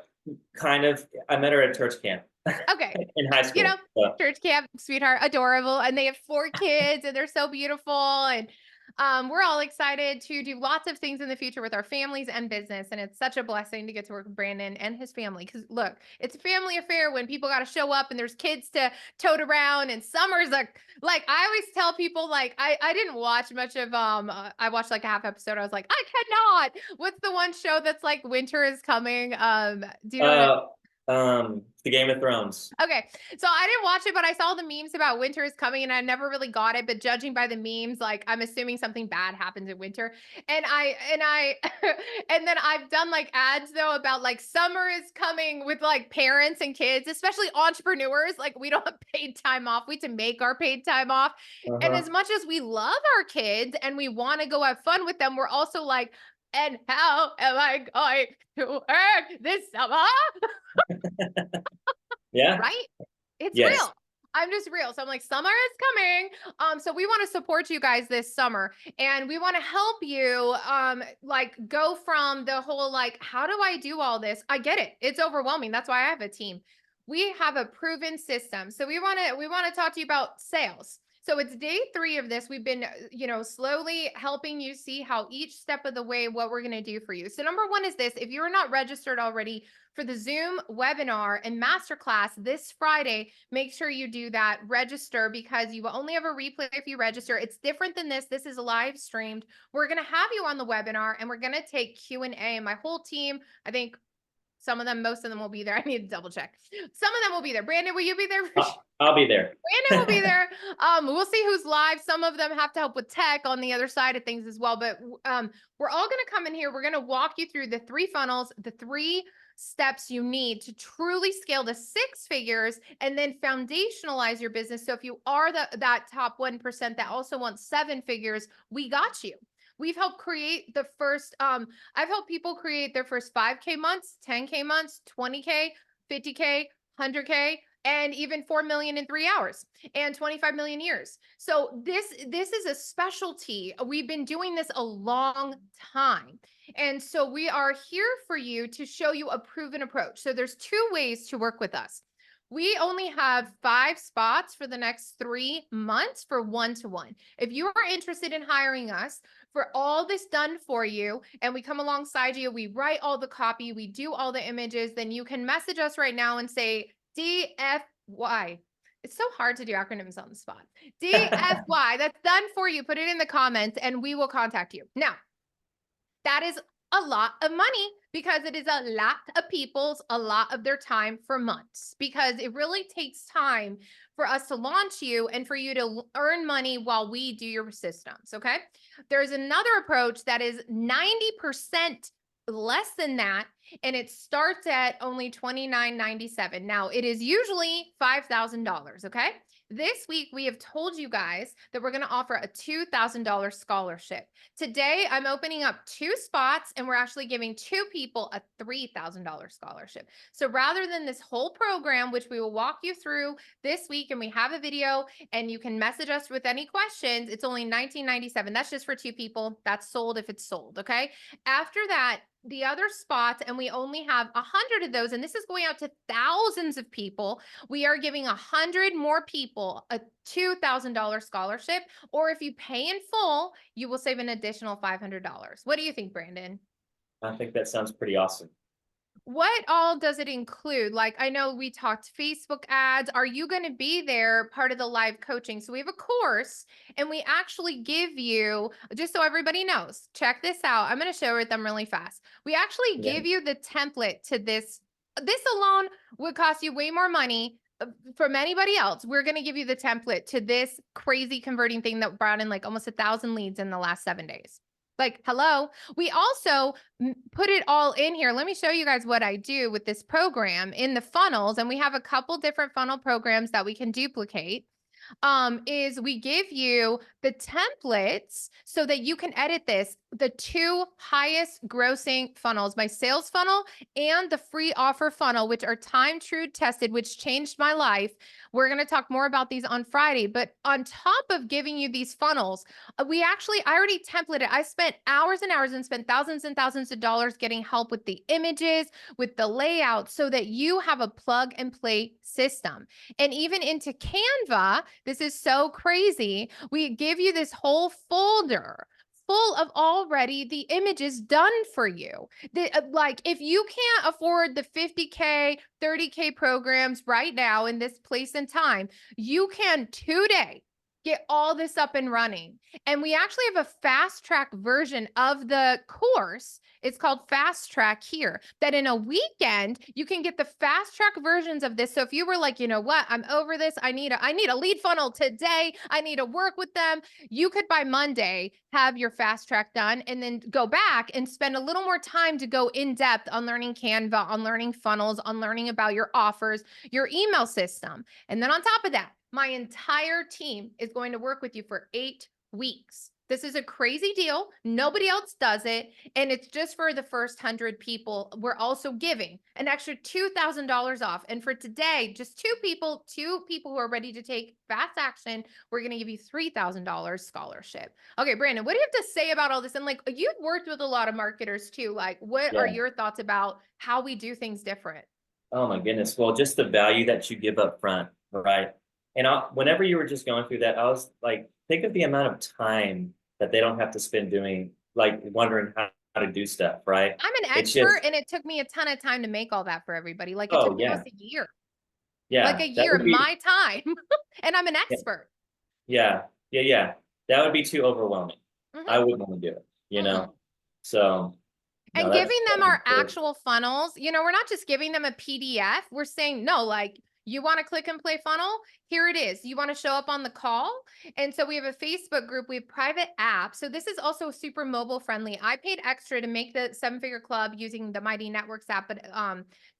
kind of. I met her at church camp Okay. in high You know, school. So church camp, sweetheart, adorable. And they have 4 kids and they're so beautiful. And we're all excited to do lots of things in the future with our families and business. And it's such a blessing to get to work with Brandon and his family. Cause look, it's a family affair when people got to show up and there's kids to tote around and summer's like I always tell people like I didn't watch much of I watched like a half episode. I was like, I cannot. What's the one show that's like winter is coming? Do you know what uh the Game of Thrones. Okay. So I didn't watch it, but I saw the memes about winter is coming and I never really got it. But judging by the memes, like I'm assuming something bad happens in winter. And I and then I've done like ads though about like summer is coming with like parents and kids, especially entrepreneurs. Like we don't have paid time off. We have to make our paid time off. And Uh-huh. as much as we love our kids and we want to go have fun with them, we're also like, and how am I going to earn this summer? Yeah. Right? It's Yes. real. I'm just real. So I'm like, summer is coming. So we want to support you guys this summer and we want to help you like go from the whole like, how do I do all this? I get it. It's overwhelming. That's why I have a team. We have a proven system. So we want to talk to you about sales. So it's day 3 of this. We've been, slowly helping you see how each step of the way what we're going to do for you. So number 1 is this. If you're not registered already, for the Zoom webinar and masterclass this Friday, make sure you do that. Register because you will only have a replay if you register. It's different than this. This is live streamed. We're going to have you on the webinar and we're going to take Q&A and my whole team, I think some of them, most of them will be there. I need to double check. Some of them will be there. Brandon, will you be there? I'll be there. Brandon will be there. We'll see who's live. Some of them have to help with tech on the other side of things as well. But we're all going to come in here. We're going to walk you through the 3 funnels, the 3 steps you need to truly scale to 6 figures and then foundationalize your business. So if you are that top 1% that also wants 7 figures, we got you. We've helped create the first, I've helped people create their first 5K months, 10K months, 20K, 50K, 100K, and even 4 million in 3 hours and 25 million years. So this is a specialty. We've been doing this a long time. And so we are here for you to show you a proven approach. So there's 2 ways to work with us. We only have 5 spots for the next 3 months for one-to-one. If you are interested in hiring us for all this done for you and we come alongside you, we write all the copy, we do all the images, then you can message us right now and say DFY. It's so hard to do acronyms on the spot. DFY. That's done for you. Put it in the comments and we will contact you. Now, that is a lot of money because it is a lot of people's, a lot of their time for months, because it really takes time for us to launch you and for you to earn money while we do your systems. Okay. There's another approach that is 90% less than that, and it starts at only $29.97. Now, it is usually $5,000. Okay. This week, we have told you guys that we're going to offer a $2,000 scholarship. Today, I'm opening up 2 spots, and we're actually giving 2 people a $3,000 scholarship. So rather than this whole program, which we will walk you through this week, and we have a video, and you can message us with any questions, it's only $19.97. That's just for 2 people. That's sold if it's sold. Okay. After that, the other spots, and we only have 100 of those, and this is going out to thousands of people. We are giving 100 more people a $2,000 scholarship, or if you pay in full, you will save an additional $500. What do you think, Brandon? I think that sounds pretty awesome. What all does it include? Like, I know we talked Facebook ads. Are you going to be there part of the live coaching? So we have a course, and we actually give you, just so everybody knows, check this out. I'm going to share with them really fast. We actually Yeah. give you the template to this. This alone would cost you way more money from anybody else. We're going to give you the template to this crazy converting thing that brought in like almost 1,000 leads in the last 7 days. Like, hello. We also put it all in here. Let me show you guys what I do with this program in the funnels. And we have a couple different funnel programs that we can duplicate. Is we give you the templates so that you can edit this. The 2 highest grossing funnels, my sales funnel and the free offer funnel, which are time true tested, which changed my life. We're going to talk more about these on Friday. But on top of giving you these funnels, I already templated. I spent hours and hours and spent thousands and thousands of dollars getting help with the images, with the layout, so that you have a plug and play system. And even into Canva, this is so crazy. We give you this whole folder full of already the images done for you. Like, if you can't afford the 50K, 30K programs right now in this place and time, you can today get all this up and running. And we actually have a fast track version of the course. It's called Fast Track here, that in a weekend, you can get the fast track versions of this. So if you were like, you know what, I'm over this. I need a lead funnel today. I need to work with them. You could by Monday have your fast track done and then go back and spend a little more time to go in depth on learning Canva, on learning funnels, on learning about your offers, your email system. And then on top of that, my entire team is going to work with you for 8 weeks. This is a crazy deal. Nobody else does it. And it's just for the first 100 people. We're also giving an extra $2,000 off. And for today, just 2 people who are ready to take fast action, we're going to give you $3,000 scholarship. Okay, Brandon, what do you have to say about all this? And like, you've worked with a lot of marketers too. Like, what are Yeah. your thoughts about how we do things different? Oh my goodness. Well, just the value that you give up front, right? And whenever you were just going through that, I was like, think of the amount of time that they don't have to spend doing, like wondering how to do stuff, right? I'm an It's expert, just, and it took me a ton of time to make all that for everybody. Like, it took oh me yeah, almost a year, like yeah, a that year would of be, my time, and I'm an yeah, expert. yeah. That would be too overwhelming. I Mhm, wouldn't want to do it, you mm-mm. know? So no, And giving them that's our cool. actual funnels, we're not just giving them a PDF. We're saying, no, like, you want to click and play funnel? Here it is. You want to show up on the call? And so we have a Facebook group, we have private apps. So this is also super mobile friendly. I paid extra to make the 7-figure club using the Mighty Networks app, but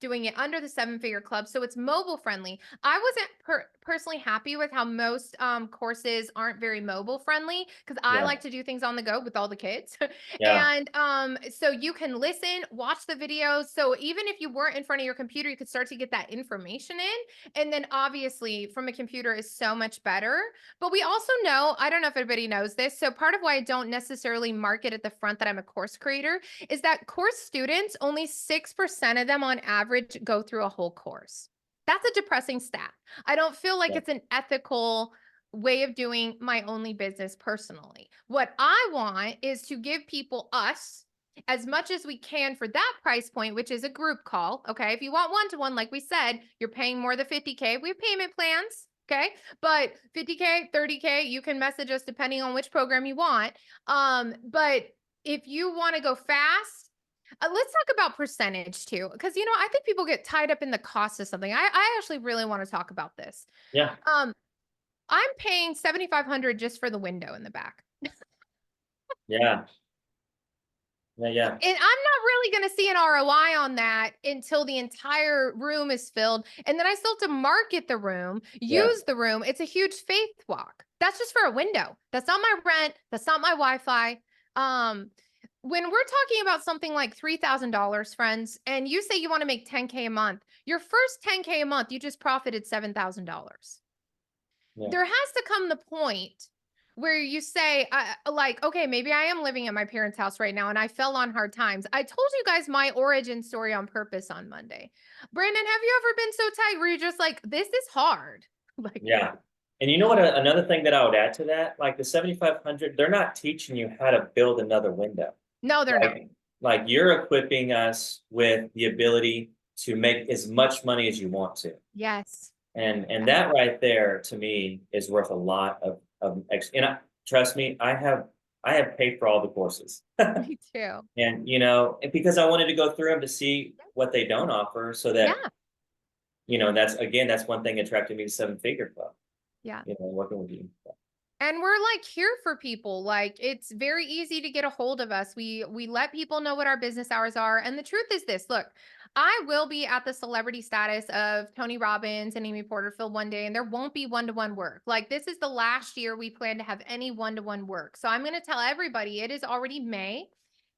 doing it under the 7-figure club. So it's mobile friendly. I wasn't personally happy with how most courses aren't very mobile friendly, because I Yeah, like to do things on the go with all the kids. yeah, And so you can listen, watch the videos. So even if you weren't in front of your computer, you could start to get that information in. And then obviously from a computer is so much better. But we also know, I don't know if everybody knows this. So part of why I don't necessarily market at the front that I'm a course creator is that course students, only 6% of them on average go through a whole course. That's a depressing stat. I don't feel like yeah, it's an ethical way of doing my only business personally. What I want is to give people, us, as much as we can for that price point, which is a group call. Okay. If you want one to one, like we said, you're paying more than 50K. We have payment plans. Okay. But 50K, 30K, you can message us depending on which program you want. But if you want to go fast, let's talk about percentage too. Cause I think people get tied up in the cost of something. I actually really want to talk about this. Yeah. Um, I'm paying 7,500 just for the window in the back. Yeah. Yeah. And Yeah. I'm not really going to see an ROI on that until the entire room is filled. And then I still have to market the room, Yeah. use the room. It's a huge faith walk. That's just for a window. That's not my rent. That's not my Wi-Fi. Um, when we're talking about something like $3,000, friends, and you say you want to make 10K a month, your first 10K a month, you just profited $7,000. Yeah. There has to come the point where you say, like, okay, maybe I am living at my parents' house right now and I fell on hard times. I told you guys my origin story on purpose on Monday. Brandon, have you ever been so tight where you're just like, this is hard? Like, Yeah. And you know what? Another thing that I would add to that, like the 7,500, they're not teaching you how to build another window. no, they're not. Like you're equipping us with the ability to make as much money as you want to. Yes. And Yes. that right there to me is worth a lot of and trust me, I have paid for all the courses. Me too. And because I wanted to go through them to see what they don't offer so that, Yeah. that's one thing attracted me to Seven Figure Club, Yeah. working with you. And we're like here for people. Like it's very easy to get a hold of us. We let people know what our business hours are. And the truth is this, look, I will be at the celebrity status of Tony Robbins and Amy Porterfield one day, and there won't be one-to-one work. Like this is the last year we plan to have any one-to-one work. So I'm going to tell everybody it is already May.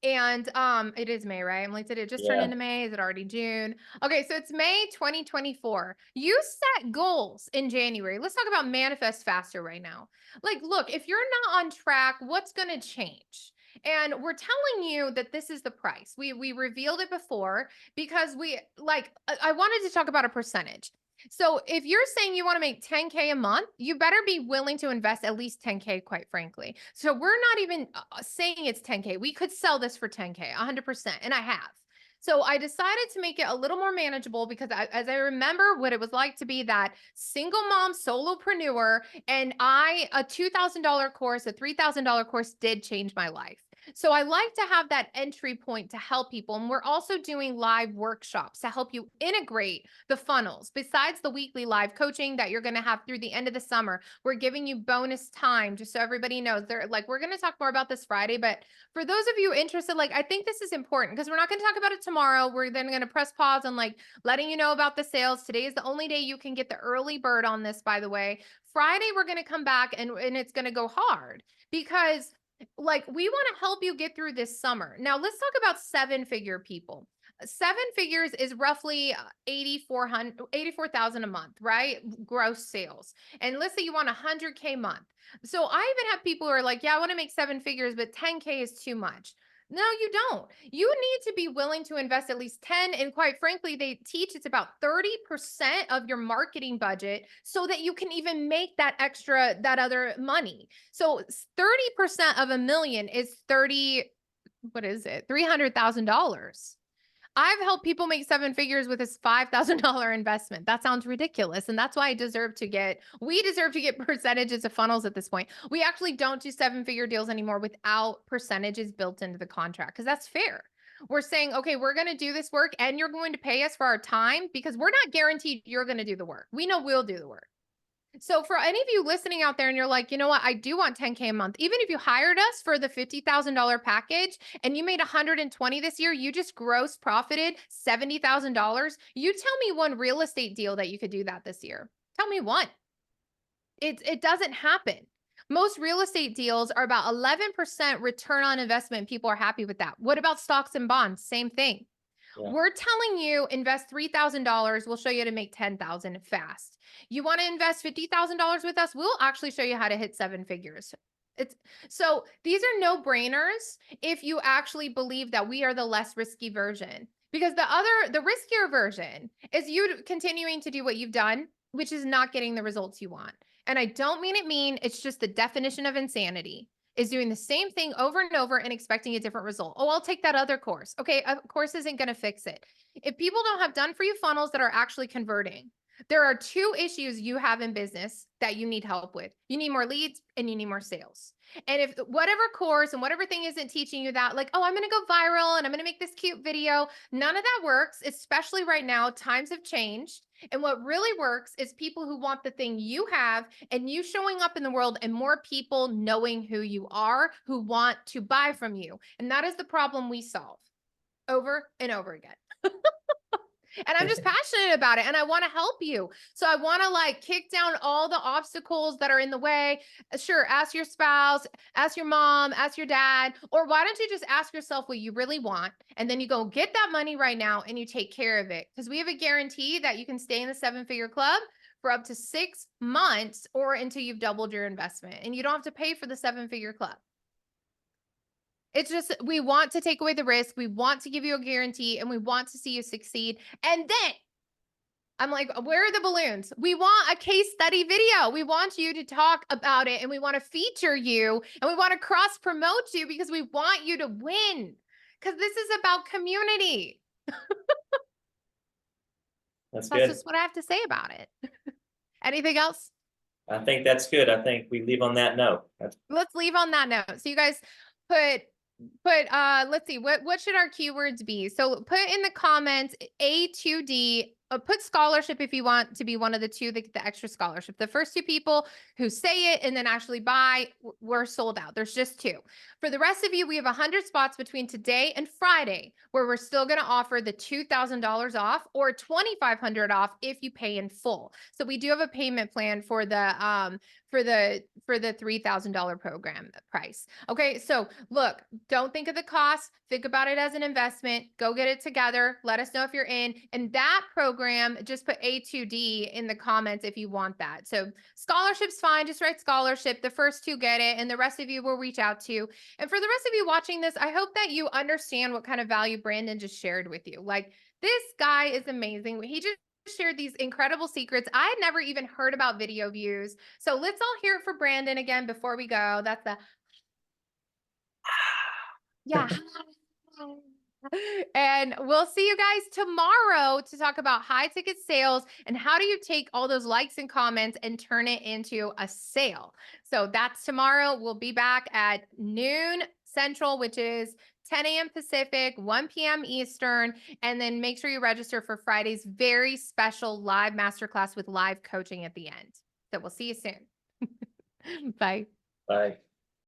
And it is May, right? I'm like, did it just turn Yeah. into May? Is it already June? Okay, so it's May 2024. You set goals in January. Let's talk about manifest faster right now. Like, look, if you're not on track, what's going to change? And we're telling you that this is the price. We revealed it before because we like I wanted to talk about a percentage. So if you're saying you want to make 10K a month, you better be willing to invest at least 10K, quite frankly. So we're not even saying it's 10K. We could sell this for 10K, 100%. And I have. So I decided to make it a little more manageable because as I remember what it was like to be that single mom solopreneur, and a $2,000 course, a $3,000 course did change my life. So I like to have that entry point to help people. And we're also doing live workshops to help you integrate the funnels. Besides the weekly live coaching that you're going to have through the end of the summer, we're giving you bonus time just so everybody knows. We're going to talk more about this Friday, but for those of you interested, like I think this is important because we're not going to talk about it tomorrow. We're then going to press pause on like letting you know about the sales. Today is the only day you can get the early bird on this, by the way. Friday, we're going to come back and it's going to go hard because like we want to help you get through this summer. Now, let's talk about seven-figure people. Seven figures is roughly 84,000 a month, right? Gross sales. And let's say you want 100K month. So I even have people who are like, yeah, I want to make seven figures, but 10K is too much. No, you don't. You need to be willing to invest at least 10. And quite frankly, they teach it's about 30% of your marketing budget so that you can even make that other money. So 30% of a million is 30, what is it? $300,000. I've helped people make seven figures with this $5,000 investment. That sounds ridiculous. And that's why we deserve to get percentages of funnels at this point. We actually don't do seven-figure deals anymore without percentages built into the contract because that's fair. We're saying, okay, we're going to do this work and you're going to pay us for our time because we're not guaranteed you're going to do the work. We know we'll do the work. So for any of you listening out there and you're like, you know what, I do want 10K a month. Even if you hired us for the $50,000 package and you made 120 this year, you just gross profited $70,000. You tell me one real estate deal that you could do that this year. Tell me one. It doesn't happen. Most real estate deals are about 11% return on investment. People are happy with that. What about stocks and bonds? Same thing. Yeah. We're telling you invest $3,000. We'll show you how to make 10,000 fast. You want to invest $50,000 with us? We'll actually show you how to hit seven figures. It's so these are no brainers if you actually believe that we are the less risky version. Because the riskier version is you continuing to do what you've done, which is not getting the results you want. And I don't mean it mean, it's just the definition of insanity is doing the same thing over and over and expecting a different result. Oh, I'll take that other course. Okay, a course isn't going to fix it. If people don't have done for you funnels that are actually converting, There are two issues you have in business that you need help with. You need more leads and you need more sales. And if whatever course and whatever thing isn't teaching you that, like, oh, I'm going to go viral and I'm going to make this cute video, none of that works, especially right now. Times have changed. And what really works is people who want the thing you have and you showing up in the world and more people knowing who you are, who want to buy from you. And that is the problem we solve over and over again. And I'm just passionate about it and I want to help you. So I want to like kick down all the obstacles that are in the way. Sure, ask your spouse, ask your mom, ask your dad, or why don't you just ask yourself what you really want? And then you go get that money right now and you take care of it. Because we have a guarantee that you can stay in the 7-figure club for up to 6 months or until you've doubled your investment. And you don't have to pay for the 7-figure club. It's just we want to take away the risk. We want to give you a guarantee and we want to see you succeed. And then I'm like, where are the balloons? We want a case study video. We want you to talk about it and we want to feature you and we want to cross promote you because we want you to win. Because this is about community. That's That's good. just what I have to say about it. Anything else? I think that's good. I think we leave on that note. Let's leave on that note. So you guys put let's see, what should our keywords be? So put in the comments A2D, put scholarship if you want to be one of the two that get the extra scholarship. The first two people who say it and then actually buy, we're sold out. There's just two. For the rest of you, we have 100 spots between today and Friday where we're still going to offer the $2,000 off or $2,500 off if you pay in full. So we do have a payment plan for the $3,000 program price. Okay, so look, don't think of the cost. Think about it as an investment. Go get it together. Let us know if you're in. And that program, just put A2D in the comments if you want that. So scholarship's fine. Just write scholarship. The first two get it, and the rest of you will reach out to. And for the rest of you watching this, I hope that you understand what kind of value Brandon just shared with you. Like, this guy is amazing. He just shared these incredible secrets. I had never even heard about video views. So let's all hear it for Brandon again before we go. That's the yeah. And we'll see you guys tomorrow to talk about high ticket sales and how do you take all those likes and comments and turn it into a sale. So that's tomorrow. We'll be back at noon Central, which is 10 a.m. Pacific, 1 p.m. Eastern. And then make sure you register for Friday's very special live masterclass with live coaching at the end. So we'll see you soon. Bye. Bye.